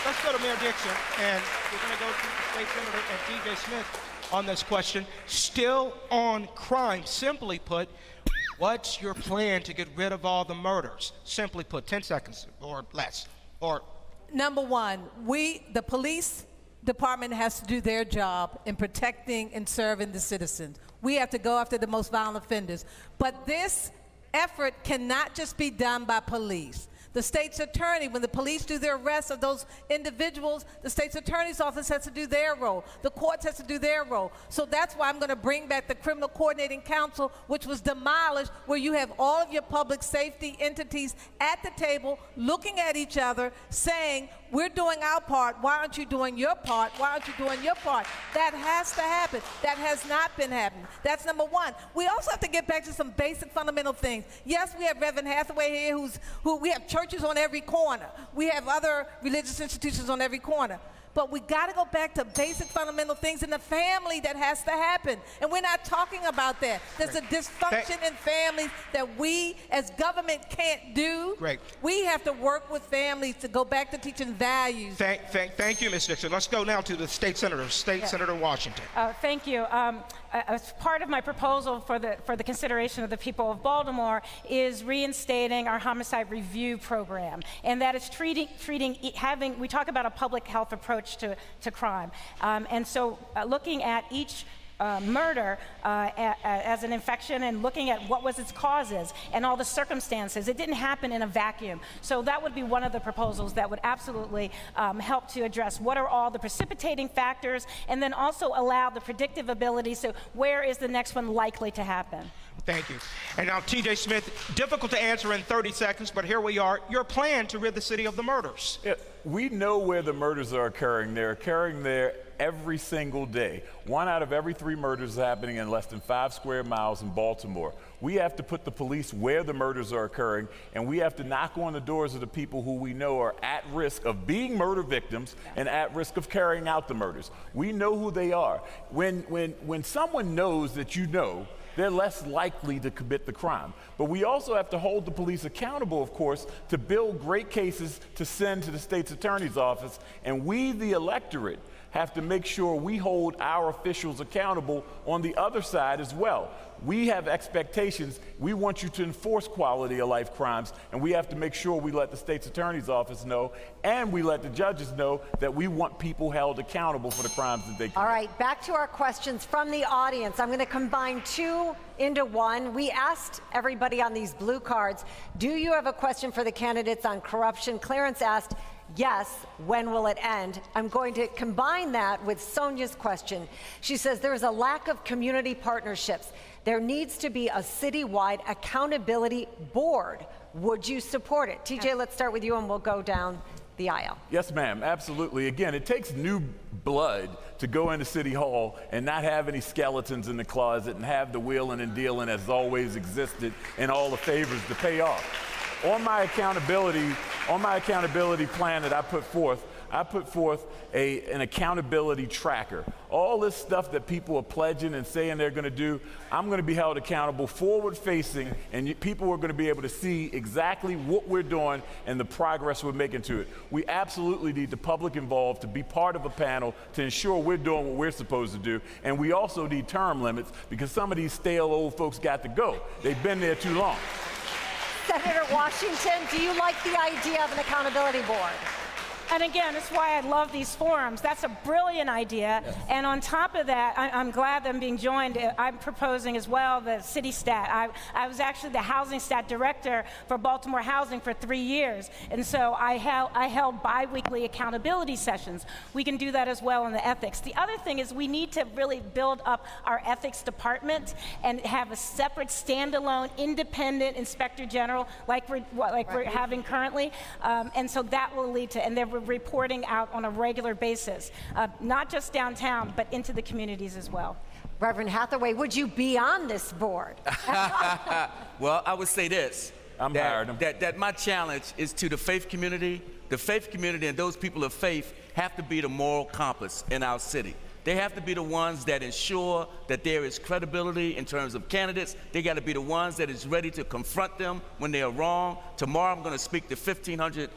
Let's go to Mayor Dixon, and we're going to go to the State Senator and T.J. Smith on this question. Still on crime, simply put, what's your plan to get rid of all the murders? Simply put, 10 seconds or less. Or Number 1, the police department has to do their job in protecting and serving the citizens. We have to go after the most violent offenders. But this effort cannot just be done by police. The state's attorney, when the police do their arrests of those individuals, the state's attorney's office has to do their role. The courts has to do their role. So that's why I'm going to bring back the Criminal Coordinating Council, which was demolished, where you have all of your public safety entities at the table looking at each other saying, we're doing our part, why aren't you doing your part? Why aren't you doing your part? That has to happen. That has not been happening. That's number 1. We also have to get back to some basic fundamental things. Yes, we have Reverend Hathaway here, who we have churches on every corner. We have other religious institutions on every corner. But we got to go back to basic fundamental things in the family that has to happen. And we're not talking about that. There's a dysfunction in families that we as government can't do. Great. We have to work with families to go back to teaching values. Thank you, Ms. Dixon. Let's go now to the State Senator, Senator Washington. Thank you. As part of my proposal for the consideration of the people of Baltimore is reinstating our homicide review program, and that is we talk about a public health approach to crime, and so looking at each murder as an infection and looking at what was its causes and all the circumstances. It didn't happen in a vacuum. So that would be one of the proposals that would absolutely help to address what are all the precipitating factors, and then also allow the predictive ability. So where is the next one likely to happen? Thank you. And now, T.J. Smith, difficult to answer in 30 seconds, but here we are. Your plan to rid the city of the murders. Yeah, we know where the murders are occurring. They're occurring there every single day. 1 out of every 3 murders is happening in less than 5 square miles in Baltimore. We have to put the police where the murders are occurring, and we have to knock on the doors of the people who we know are at risk of being murder victims and at risk of carrying out the murders. We know who they are. When someone knows that you know, they're less likely to commit the crime. But we also have to hold the police accountable, of course, to build great cases to send to the state's attorney's office. And we, the electorate, have to make sure we hold our officials accountable on the other side as well. We have expectations. We want you to enforce quality of life crimes, and we have to make sure we let the state's attorney's office know, and we let the judges know that we want people held accountable for the crimes that they commit. All right, back to our questions from the audience. I'm going to combine two into one. We asked everybody on these blue cards, do you have a question for the candidates on corruption? Clarence asked, yes, when will it end? I'm going to combine that with Sonia's question. She says there is a lack of community partnerships. There needs to be a citywide accountability board. Would you support it? TJ, let's start with you and we'll go down the aisle. Yes, ma'am, absolutely. Again, it takes new blood to go into City Hall and not have any skeletons in the closet and have the wheeling and dealing as always existed and all the favors to pay off. On my accountability plan that I put forth an accountability tracker. All this stuff that people are pledging and saying they're going to do, I'm going to be held accountable, forward-facing, and people are going to be able to see exactly what we're doing and the progress we're making to it. We absolutely need the public involved to be part of a panel to ensure we're doing what we're supposed to do, and we also need term limits because some of these stale old folks got to go. They've been there too long. Senator Washington, do you like the idea of an accountability board? And again, that's why I love these forums. That's a brilliant idea. Yes. And on top of that, I'm glad that I'm being joined. I'm proposing as well the city stat. I was actually the housing stat director for Baltimore Housing for 3 years. And so I held bi-weekly accountability sessions. We can do that as well in the ethics. The other thing is we need to really build up our ethics department and have a separate standalone independent inspector general like we're having currently. And so that will lead to, and they're reporting out on a regular basis, not just downtown, but into the communities as well. Reverend Hathaway, would you be on this board? Well, I would say this. That my challenge is to the faith community. The faith community and those people of faith have to be the moral compass in our city. They have to be the ones that ensure that there is credibility in terms of candidates. They got to be the ones that is ready to confront them when they are wrong. Tomorrow I'm going to speak to 1,500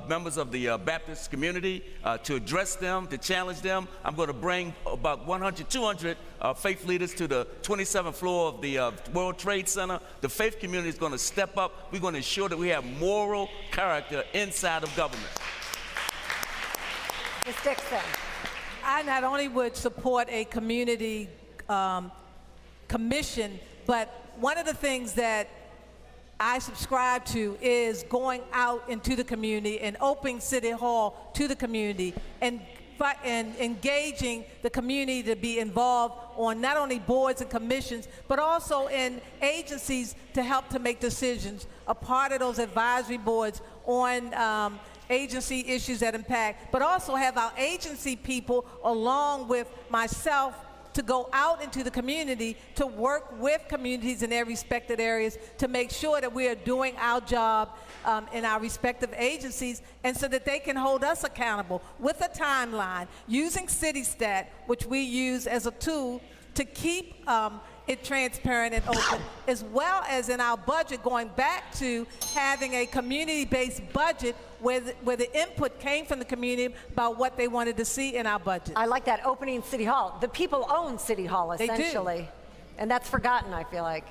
members of the Baptist community to address them, to challenge them. I'm going to bring about 100, 200 faith leaders to the 27th floor of the World Trade Center. The faith community is going to step up. We're going to ensure that we have moral character inside of government. Ms. Dixon. I not only would support a community commission, but one of the things that I subscribe to is going out into the community and opening City Hall to the community and engaging the community to be involved on not only boards and commissions, but also in agencies to help to make decisions, a part of those advisory boards on agency issues that impact, but also have our agency people along with myself to go out into the community to work with communities in their respective areas to make sure that we are doing our job in our respective agencies, and so that they can hold us accountable with a timeline using CityStat, which we use as a tool to keep it transparent and open, as well as in our budget, going back to having a community-based budget where the input came from the community about what they wanted to see in our budget. I like that, opening City Hall. The people own City Hall, essentially. They do. And that's forgotten, I feel like.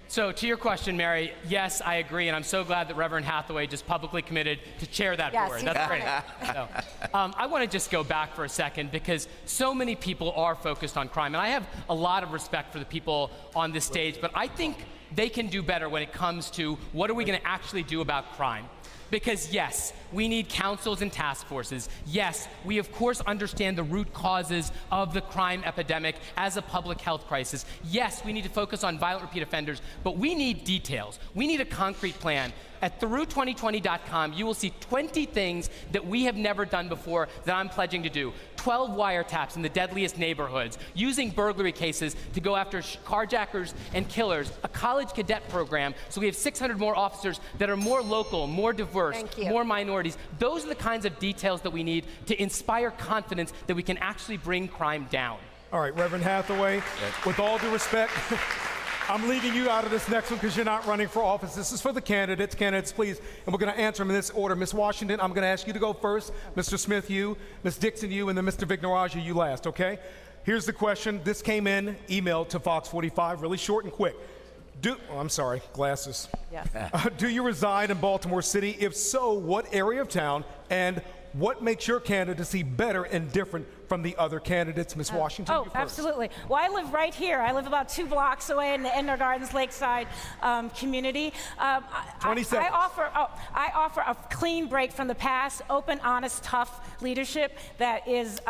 So to your question, Mary, yes, I agree, and I'm so glad that Reverend Hathaway just publicly committed to chair that board. That's great. So, I want to just go back for a second because so many people are focused on crime, and I have a lot of respect for the people on this stage, but I think they can do better when it comes to what are we going to actually do about crime. Because yes, we need councils and task forces. Yes, we of course understand the root causes of the crime epidemic as a public health crisis. Yes, we need to focus on violent repeat offenders, but we need details. We need a concrete plan. At Thiru2020.com, you will see 20 things that we have never done before that I'm pledging to do. 12 wiretaps in the deadliest neighborhoods, using burglary cases to go after carjackers and killers, a college cadet program, so we have 600 more officers that are more local, more diverse, more minorities. Those are the kinds of details that we need to inspire confidence that we can actually bring crime down. All right, Reverend Hathaway, with all due respect, I'm leaving you out of this next one because you're not running for office. This is for the candidates. Candidates, please. And we're going to answer them in this order. Ms. Washington, I'm going to ask you to go first. Mr. Smith, you. Ms. Dixon, you. And then Mr. Vignarajah, you last, okay? Here's the question. This came in, emailed to Fox 45, really short and quick. I'm sorry, glasses. Yes. Do you reside in Baltimore City? If so, what area of town? And what makes your candidacy better and different from the other candidates? Ms. Washington, you first. Absolutely. Well, I live right here. I live about 2 blocks away in the Ender Gardens Lakeside community. 20 seconds. I offer a clean break from the past, open, honest, tough leadership that is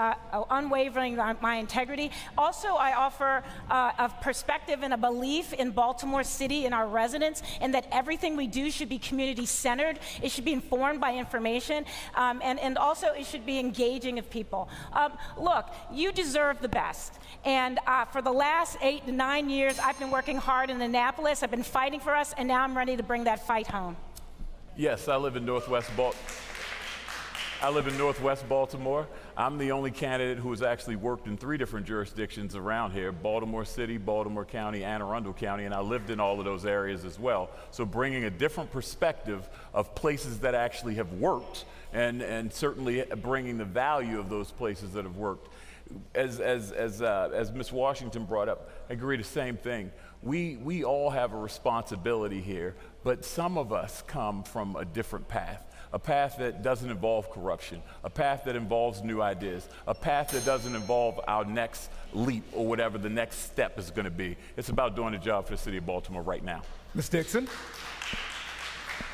unwavering my integrity. Also, I offer a perspective and a belief in Baltimore City and our residents, and that everything we do should be community-centered. It should be informed by information, and also it should be engaging of people. Look, you deserve the best. And for the last 8 to 9 years, I've been working hard in Annapolis. I've been fighting for us, and now I'm ready to bring that fight home. Yes, I live in Northwest Baltimore. I'm the only candidate who has actually worked in 3 different jurisdictions around here: Baltimore City, Baltimore County, Anne Arundel County, and I lived in all of those areas as well. So bringing a different perspective of places that actually have worked, and certainly bringing the value of those places that have worked. As Ms. Washington brought up, I agree the same thing. We all have a responsibility here, but some of us come from a different path. A path that doesn't involve corruption, a path that involves new ideas, a path that doesn't involve our next leap or whatever the next step is going to be. It's about doing a job for the city of Baltimore right now. Ms. Dixon?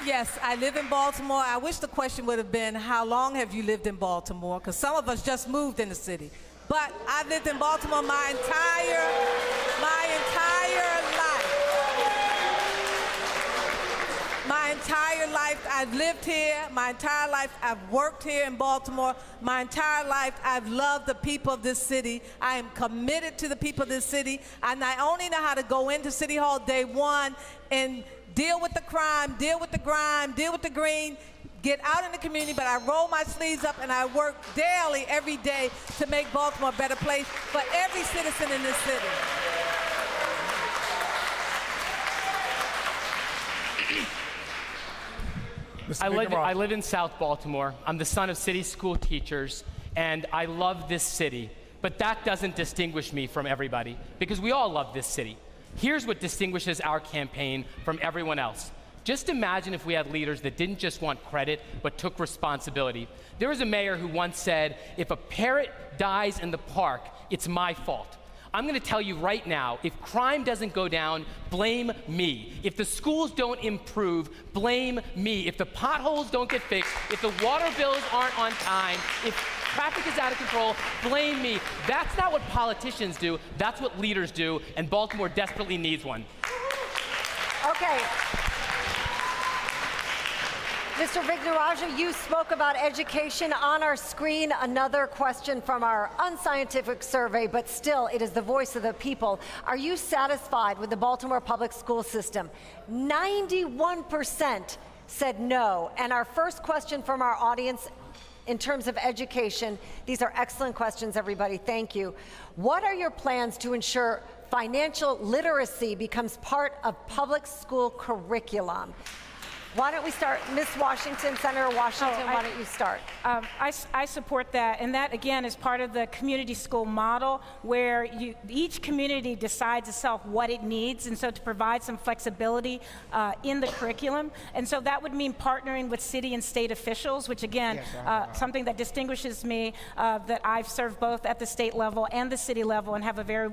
Yes, I live in Baltimore. I wish the question would have been, how long have you lived in Baltimore? Because some of us just moved in the city. But I've lived in Baltimore my entire life. My entire life I've lived here. My entire life I've worked here in Baltimore. My entire life I've loved the people of this city. I am committed to the people of this city. I not only know how to go into City Hall day one and deal with the crime, deal with the grime, deal with the green, get out in the community, but I roll my sleeves up and I work daily, every day, to make Baltimore a better place for every citizen in this city. I live in South Baltimore. I'm the son of city school teachers, and I love this city. But that doesn't distinguish me from everybody, because we all love this city. Here's what distinguishes our campaign from everyone else. Just imagine if we had leaders that didn't just want credit, but took responsibility. There was a mayor who once said, if a parrot dies in the park, it's my fault. I'm going to tell you right now, if crime doesn't go down, blame me. If the schools don't improve, blame me. If the potholes don't get fixed, if the water bills aren't on time, if traffic is out of control, blame me. That's not what politicians do. That's what leaders do, and Baltimore desperately needs one. Okay. Mr. Vignarajah, you spoke about education. On our screen, another question from our unscientific survey, but still, it is the voice of the people. Are you satisfied with the Baltimore public school system? 91% said no. And our first question from our audience, in terms of education, these are excellent questions, everybody. Thank you. What are your plans to ensure financial literacy becomes part of public school curriculum? Why don't we start, Ms. Washington, Senator Washington, why don't you start? I support that, and that, again, is part of the community school model, where each community decides itself what it needs, and so to provide some flexibility in the curriculum. And so that would mean partnering with city and state officials, which, again, something that distinguishes me, that I've served both at the state level and the city level and have a very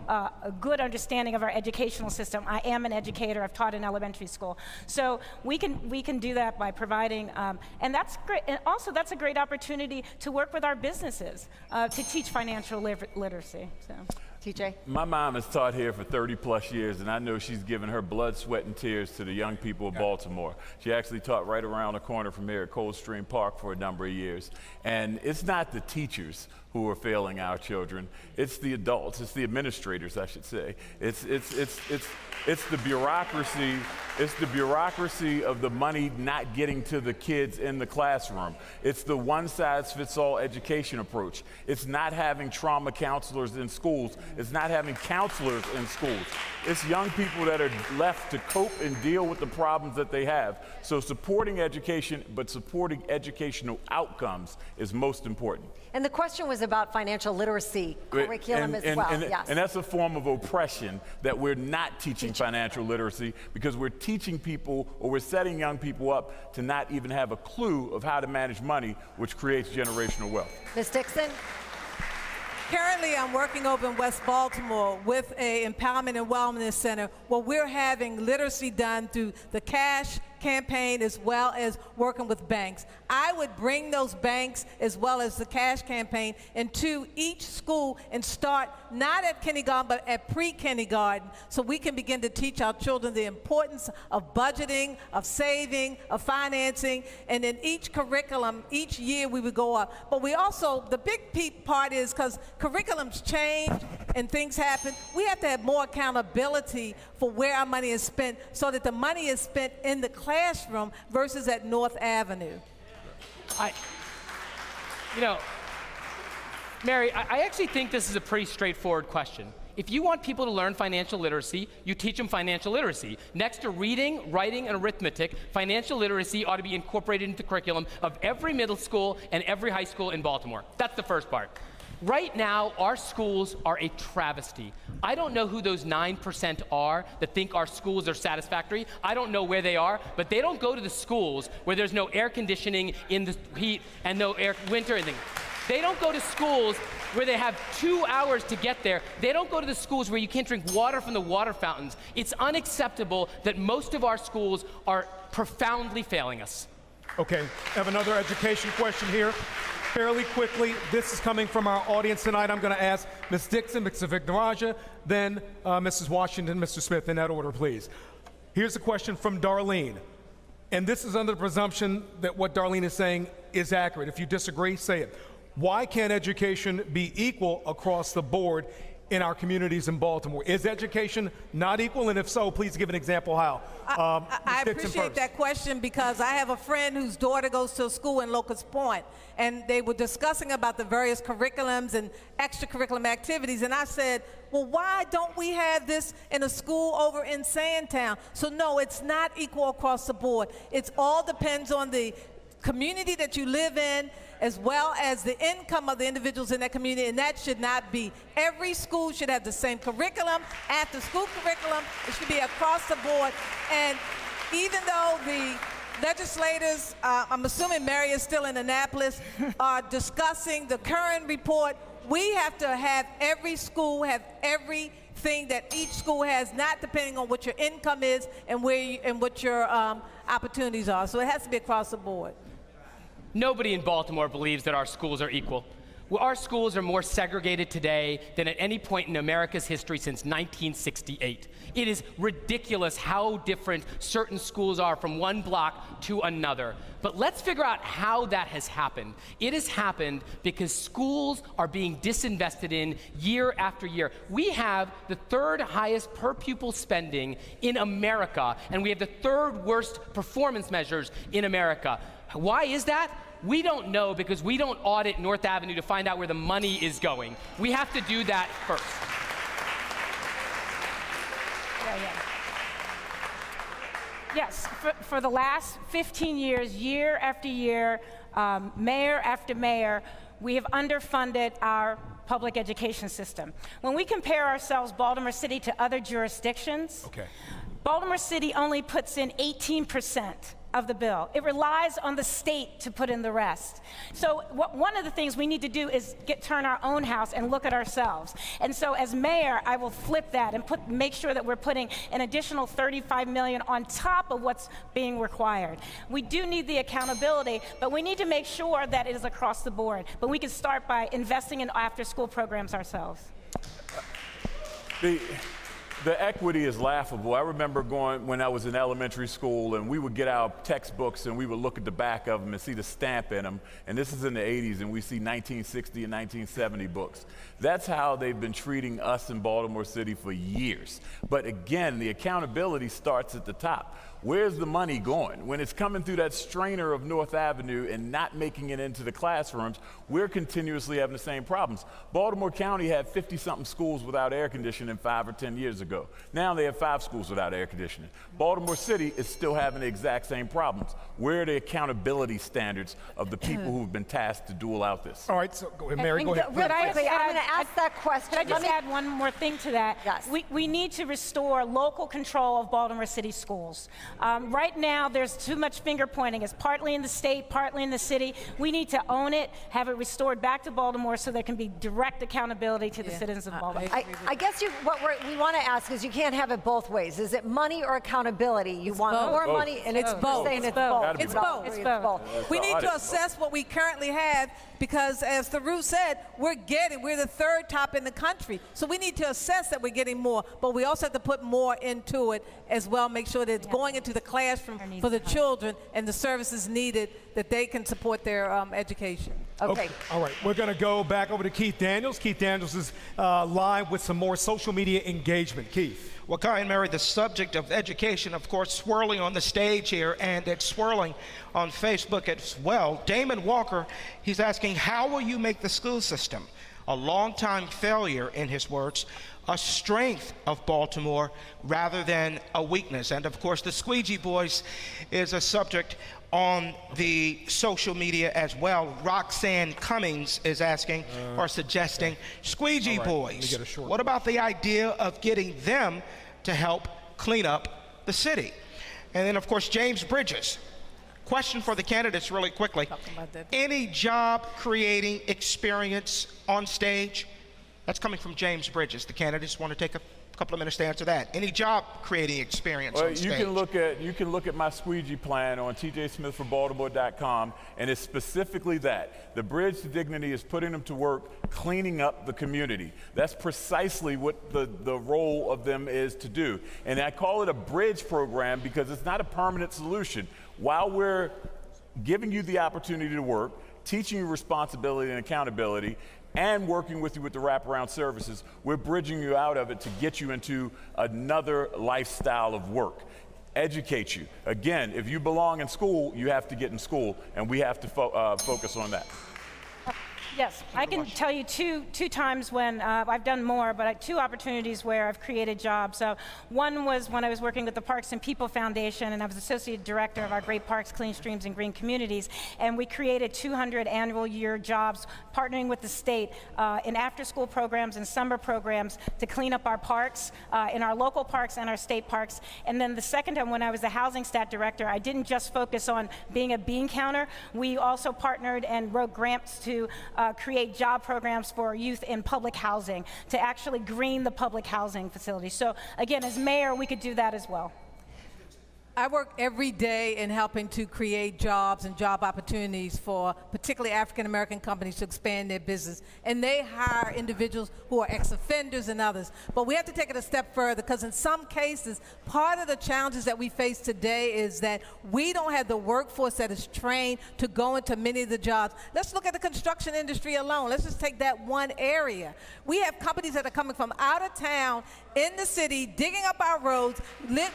a good understanding of our educational system. I am an educator. I've taught in elementary school. So we can do that by providing, and that's great. And also, that's a great opportunity to work with our businesses to teach financial literacy. So. TJ? My mom has taught here for 30 plus years, and I know she's given her blood, sweat, and tears to the young people of Baltimore. She actually taught right around the corner from here at Coldstream Park for a number of years. And it's not the teachers who are failing our children. It's the adults. It's the administrators, I should say. It's the bureaucracy. It's the bureaucracy of the money not getting to the kids in the classroom. It's the one-size-fits-all education approach. It's not having trauma counselors in schools It's not having counselors in schools. It's young people that are left to cope and deal with the problems that they have. So supporting education, but supporting educational outcomes is most important. And the question was about financial literacy curriculum as well. Yes. And that's a form of oppression that we're not teaching financial literacy, because we're teaching people, or we're setting young people up to not even have a clue of how to manage money, which creates generational wealth. Ms. Dixon? Currently, I'm working over in West Baltimore with a Empowerment and Wellness Center where we're having literacy done through the cash campaign as well as working with banks. I would bring those banks as well as the cash campaign into each school and start not at kindergarten but at pre-kindergarten, so we can begin to teach our children the importance of budgeting, of saving, of financing, and in each curriculum, each year we would go up. But we also, the big part is, because curriculums change and things happen, we have to have more accountability for where our money is spent, so that the money is spent in the classroom versus at North Avenue. Mary, I actually think this is a pretty straightforward question. If you want people to learn financial literacy, you teach them financial literacy. Next to reading, writing, and arithmetic, financial literacy ought to be incorporated into the curriculum of every middle school and every high school in Baltimore. That's the first part. Right now, our schools are a travesty. I don't know who those 9% are that think our schools are satisfactory. I don't know where they are, but they don't go to the schools where there's no air conditioning in the heat and no winter and things. They don't go to schools where they have 2 hours to get there. They don't go to the schools where you can't drink water from the water fountains. It's unacceptable that most of our schools are profoundly failing us. Okay, I have another education question here. Fairly quickly, this is coming from our audience tonight. I'm going to ask Ms. Dixon, Mr. Vignarajah, then Mrs. Washington, Mr. Smith, in that order, please. Here's a question from Darlene. And this is under the presumption that what Darlene is saying is accurate. If you disagree, say it. Why can't education be equal across the board in our communities in Baltimore? Is education not equal? And if so, please give an example how. I appreciate that question, because I have a friend whose daughter goes to a school in Locust Point, and they were discussing about the various curriculums and extracurriculum activities, and I said, well, why don't we have this in a school over in Sandtown? So no, it's not equal across the board. It all depends on the community that you live in, as well as the income of the individuals in that community, and that should not be. Every school should have the same curriculum, after school curriculum. It should be across the board. And even though the legislators, I'm assuming Mary is still in Annapolis, are discussing the current report, we have to have every school have everything that each school has, not depending on what your income is and what your opportunities are. So it has to be across the board. Nobody in Baltimore believes that our schools are equal. Well, our schools are more segregated today than at any point in America's history since 1968. It is ridiculous how different certain schools are from one block to another. But let's figure out how that has happened. It has happened because schools are being disinvested in year after year. We have the third highest per pupil spending in America, and we have the third worst performance measures in America. Why is that? We don't know, because we don't audit North Avenue to find out where the money is going. We have to do that first. Yes, for the last 15 years, year after year, mayor after mayor, we have underfunded our public education system. When we compare ourselves, Baltimore City, to other jurisdictions, Baltimore City only puts in 18% of the bill. It relies on the state to put in the rest. So one of the things we need to do is turn our own house and look at ourselves. And so as mayor, I will flip that and make sure that we're putting an additional $35 million on top of what's being required. We do need the accountability, but we need to make sure that it is across the board. But we can start by investing in after-school programs ourselves. The equity is laughable. I remember going when I was in elementary school, and we would get our textbooks and we would look at the back of them and see the stamp in them. And this is in the 80s, and we see 1960 and 1970 books. That's how they've been treating us in Baltimore City for years. But again, the accountability starts at the top. Where's the money going? When it's coming through that strainer of North Avenue and not making it into the classrooms, we're continuously having the same problems. Baltimore County had 50-something schools without air conditioning 5 or 10 years ago. Now they have 5 schools without air conditioning. Baltimore City is still having the exact same problems. Where are the accountability standards of the people who've been tasked to duel out this? All right, so go ahead, Mary, go ahead. Real quickly, I'm going to ask that question. Can I just add one more thing to that? Yes. We need to restore local control of Baltimore City schools. Right now, there's too much finger pointing. It's partly in the state, partly in the city. We need to own it, have it restored back to Baltimore so there can be direct accountability to the citizens of Baltimore. I guess what we want to ask is you can't have it both ways. Is it money or accountability? You want more money, and it's both. Saying it's both. It's both. It's both. We need to assess what we currently have because, as Thiru said, we're the 3rd top in the country. So we need to assess that we're getting more, but we also have to put more into it as well, make sure that it's going into the classroom for the children and the services needed that they can support their education. Okay. All right, we're going to go back over to Keith Daniels. Keith Daniels is live with some more social media engagement. Keith. Well, Kai and Mary, the subject of education, of course, swirling on the stage here, and it's swirling on Facebook as well. Damon Walker, he's asking, how will you make the school system a long-time failure, in his words, a strength of Baltimore rather than a weakness? And of course, the Squeegee Boys is a subject on the social media as well. Roxanne Cummings is asking or suggesting, Squeegee Boys, what about the idea of getting them to help clean up the city? And then of course, James Bridges. Question for the candidates really quickly. Any job creating experience on stage? That's coming from James Bridges. The candidates want to take a couple of minutes to answer that. Any job creating experience on stage? You can look at my squeegee plan on tjsmithforbaltimore.com, and it's specifically that. The Bridge to Dignity is putting them to work cleaning up the community. That's precisely what the role of them is to do. And I call it a bridge program because it's not a permanent solution. While we're giving you the opportunity to work, teaching you responsibility and accountability, and working with you with the wraparound services, we're bridging you out of it to get you into another lifestyle of work. Educate you. Again, if you belong in school, you have to get in school, and we have to focus on that. Yes, I can tell you two times when I've done more, but 2 opportunities where I've created jobs. So one was when I was working with the Parks and People Foundation, and I was associate director of our Great Parks, Clean Streams, and Green Communities, and we created 200 annual year jobs, partnering with the state in after-school programs and summer programs to clean up our parks, in our local parks and our state parks. And then the second time, when I was the housing stat director, I didn't just focus on being a bean counter. We also partnered and wrote grants to create job programs for youth in public housing to actually green the public housing facilities. So again, as mayor, we could do that as well. I work every day in helping to create jobs and job opportunities for particularly African-American companies to expand their business. And they hire individuals who are ex-offenders and others. But we have to take it a step further because in some cases, part of the challenges that we face today is that we don't have the workforce that is trained to go into many of the jobs. Let's look at the construction industry alone. Let's just take that one area. We have companies that are coming from out of town in the city, digging up our roads,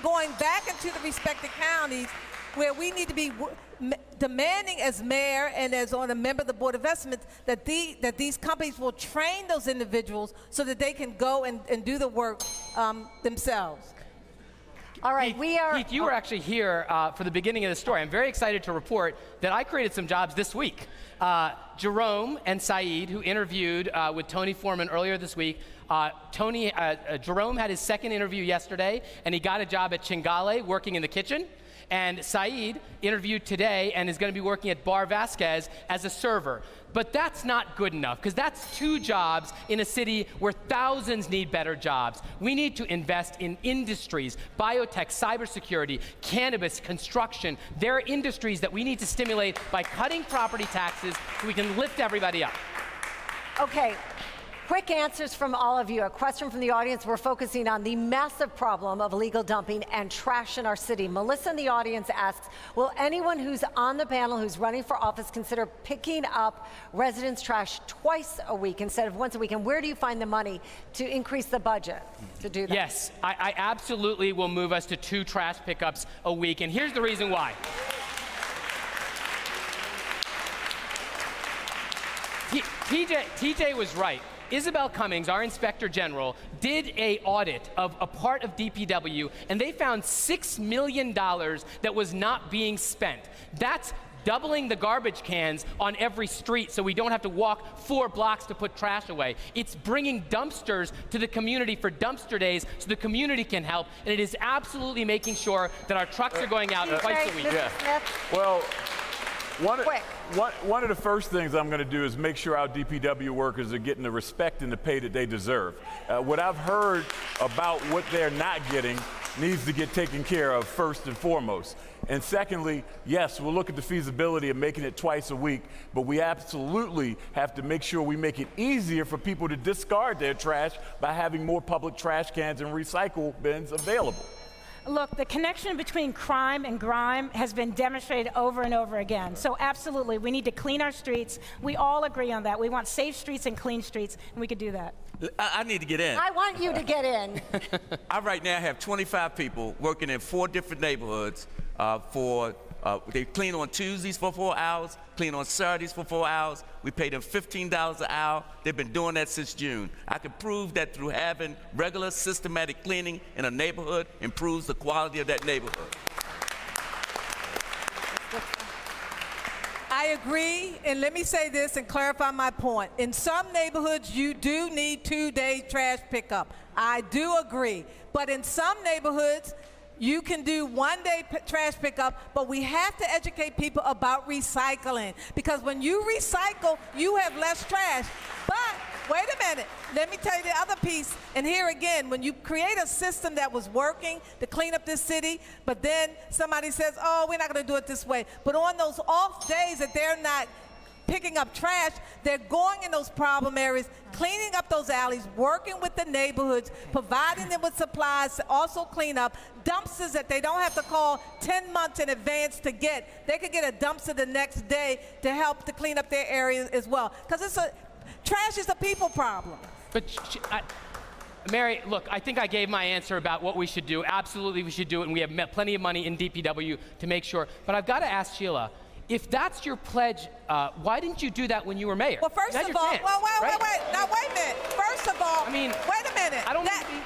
going back into the respective counties where we need to be demanding as mayor and as on a member of the Board of Investments that these companies will train those individuals so that they can go and do the work themselves. All right, Keith, you were actually here for the beginning of the story. I'm very excited to report that I created some jobs this week. Jerome and Saeed, who interviewed with Tony Foreman earlier this week, Jerome had his second interview yesterday, and he got a job at Chingale working in the kitchen. And Saeed interviewed today and is going to be working at Bar Vasquez as a server. But that's not good enough, because that's 2 jobs in a city where thousands need better jobs. We need to invest in industries, biotech, cybersecurity, cannabis, construction. There are industries that we need to stimulate by cutting property taxes so we can lift everybody up. Okay. Quick answers from all of you. A question from the audience. We're focusing on the massive problem of illegal dumping and trash in our city. Melissa in the audience asks, will anyone who's on the panel who's running for office consider picking up residents' trash twice a week instead of once a week? And where do you find the money to increase the budget to do that? Yes, I absolutely will move us to 2 trash pickups a week. And here's the reason why. TJ was right. Isabel Cummings, our Inspector General, did an audit of a part of DPW, and they found $6 million that was not being spent. That's doubling the garbage cans on every street so we don't have to walk 4 blocks to put trash away. It's bringing dumpsters to the community for dumpster days so the community can help, and it is absolutely making sure that our trucks are going out twice a week. Yeah. Well, one of the first things I'm going to do is make sure our DPW workers are getting the respect and the pay that they deserve. What I've heard about what they're not getting needs to get taken care of first and foremost. And secondly, yes, we'll look at the feasibility of making it twice a week, but we absolutely have to make sure we make it easier for people to discard their trash by having more public trash cans and recycle bins available. Look, the connection between crime and grime has been demonstrated over and over again. So absolutely, we need to clean our streets. We all agree on that. We want safe streets and clean streets, and we could do that. I need to get in. I want you to get in. I right now have 25 people working in 4 different neighborhoods they clean on Tuesdays for 4 hours, clean on Saturdays for 4 hours. We pay them $15 an hour. They've been doing that since June. I can prove that through having regular systematic cleaning in a neighborhood improves the quality of that neighborhood. I agree, and let me say this and clarify my point. In some neighborhoods, you do need 2-day trash pickup. I do agree. But in some neighborhoods, you can do 1-day trash pickup, but we have to educate people about recycling. Because when you recycle, you have less trash. But wait a minute, let me tell you the other piece. And here again, when you create a system that was working to clean up this city, but then somebody says, oh, we're not going to do it this way. But on those off days that they're not picking up trash, they're going in those problem areas, cleaning up those alleys, working with the neighborhoods, providing them with supplies to also clean up, dumpsters that they don't have to call 10 months in advance to get. They could get a dumpster the next day to help to clean up their area as well. Because trash is a people problem. But Mary, look, I think I gave my answer about what we should do. Absolutely, we should do it, and we have plenty of money in DPW to make sure. But I've got to ask Sheila, if that's your pledge, why didn't you do that when you were mayor? Well, first of all, wait a minute. First of all, I mean, wait a minute.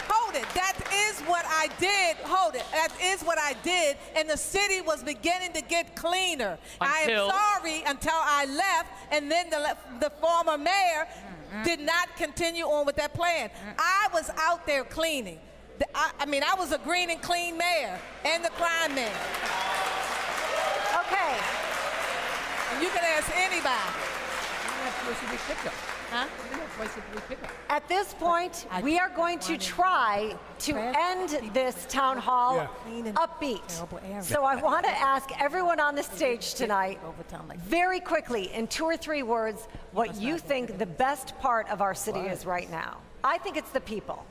Hold it. That is what I did. Hold it. That is what I did, and the city was beginning to get cleaner. I am sorry until I left, and then the former mayor did not continue on with that plan. I was out there cleaning. I was a green and clean mayor and the crime mayor. Okay. You can ask anybody. At this point, we are going to try to end this town hall upbeat. So I want to ask everyone on the stage tonight, very quickly, in 2 or 3 words, what you think the best part of our city is right now. I think it's the people.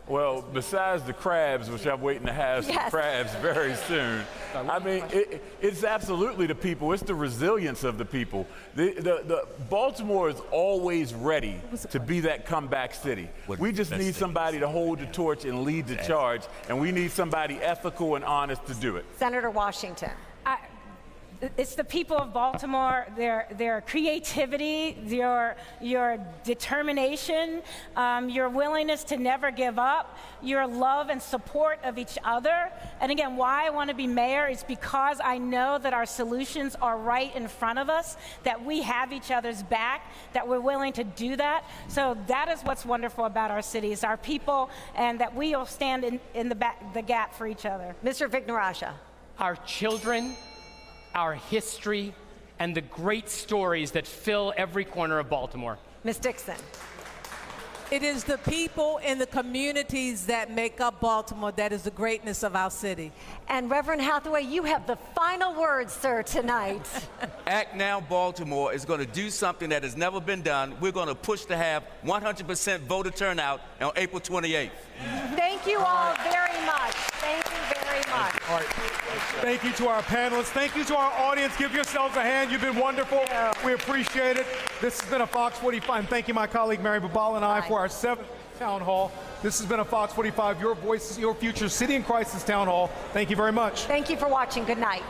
Well, besides the crabs, which I'm waiting to have some crabs very soon, I mean, it's absolutely the people. It's the resilience of the people. The Baltimore is always ready to be that comeback city. We just need somebody to hold the torch and lead the charge, and we need somebody ethical and honest to do it. Senator Washington. It's the people of Baltimore, their creativity, your determination, your willingness to never give up, your love and support of each other. And again, why I want to be mayor is because I know that our solutions are right in front of us, that we have each other's back, that we're willing to do that. So that is what's wonderful about our cities, our people, and that we will stand in the gap for each other. Mr. Vignarajah. Our children, our history, and the great stories that fill every corner of Baltimore. Ms. Dixon. It is the people in the communities that make up Baltimore that is the greatness of our city. And Reverend Hathaway, you have the final words, sir, tonight. Act Now Baltimore is going to do something that has never been done. We're going to push to have 100% voter turnout on April 28th. Thank you all very much. Thank you very much. All right. Thank you to our panelists. Thank you to our audience. Give yourselves a hand. You've been wonderful. We appreciate it. This has been a Fox 45. And thank you, my colleague Mary Babal and I, for our 7th town hall. This has been a Fox 45, Your Voice, Your Future City in Crisis Town Hall. Thank you very much. Thank you for watching. Good night.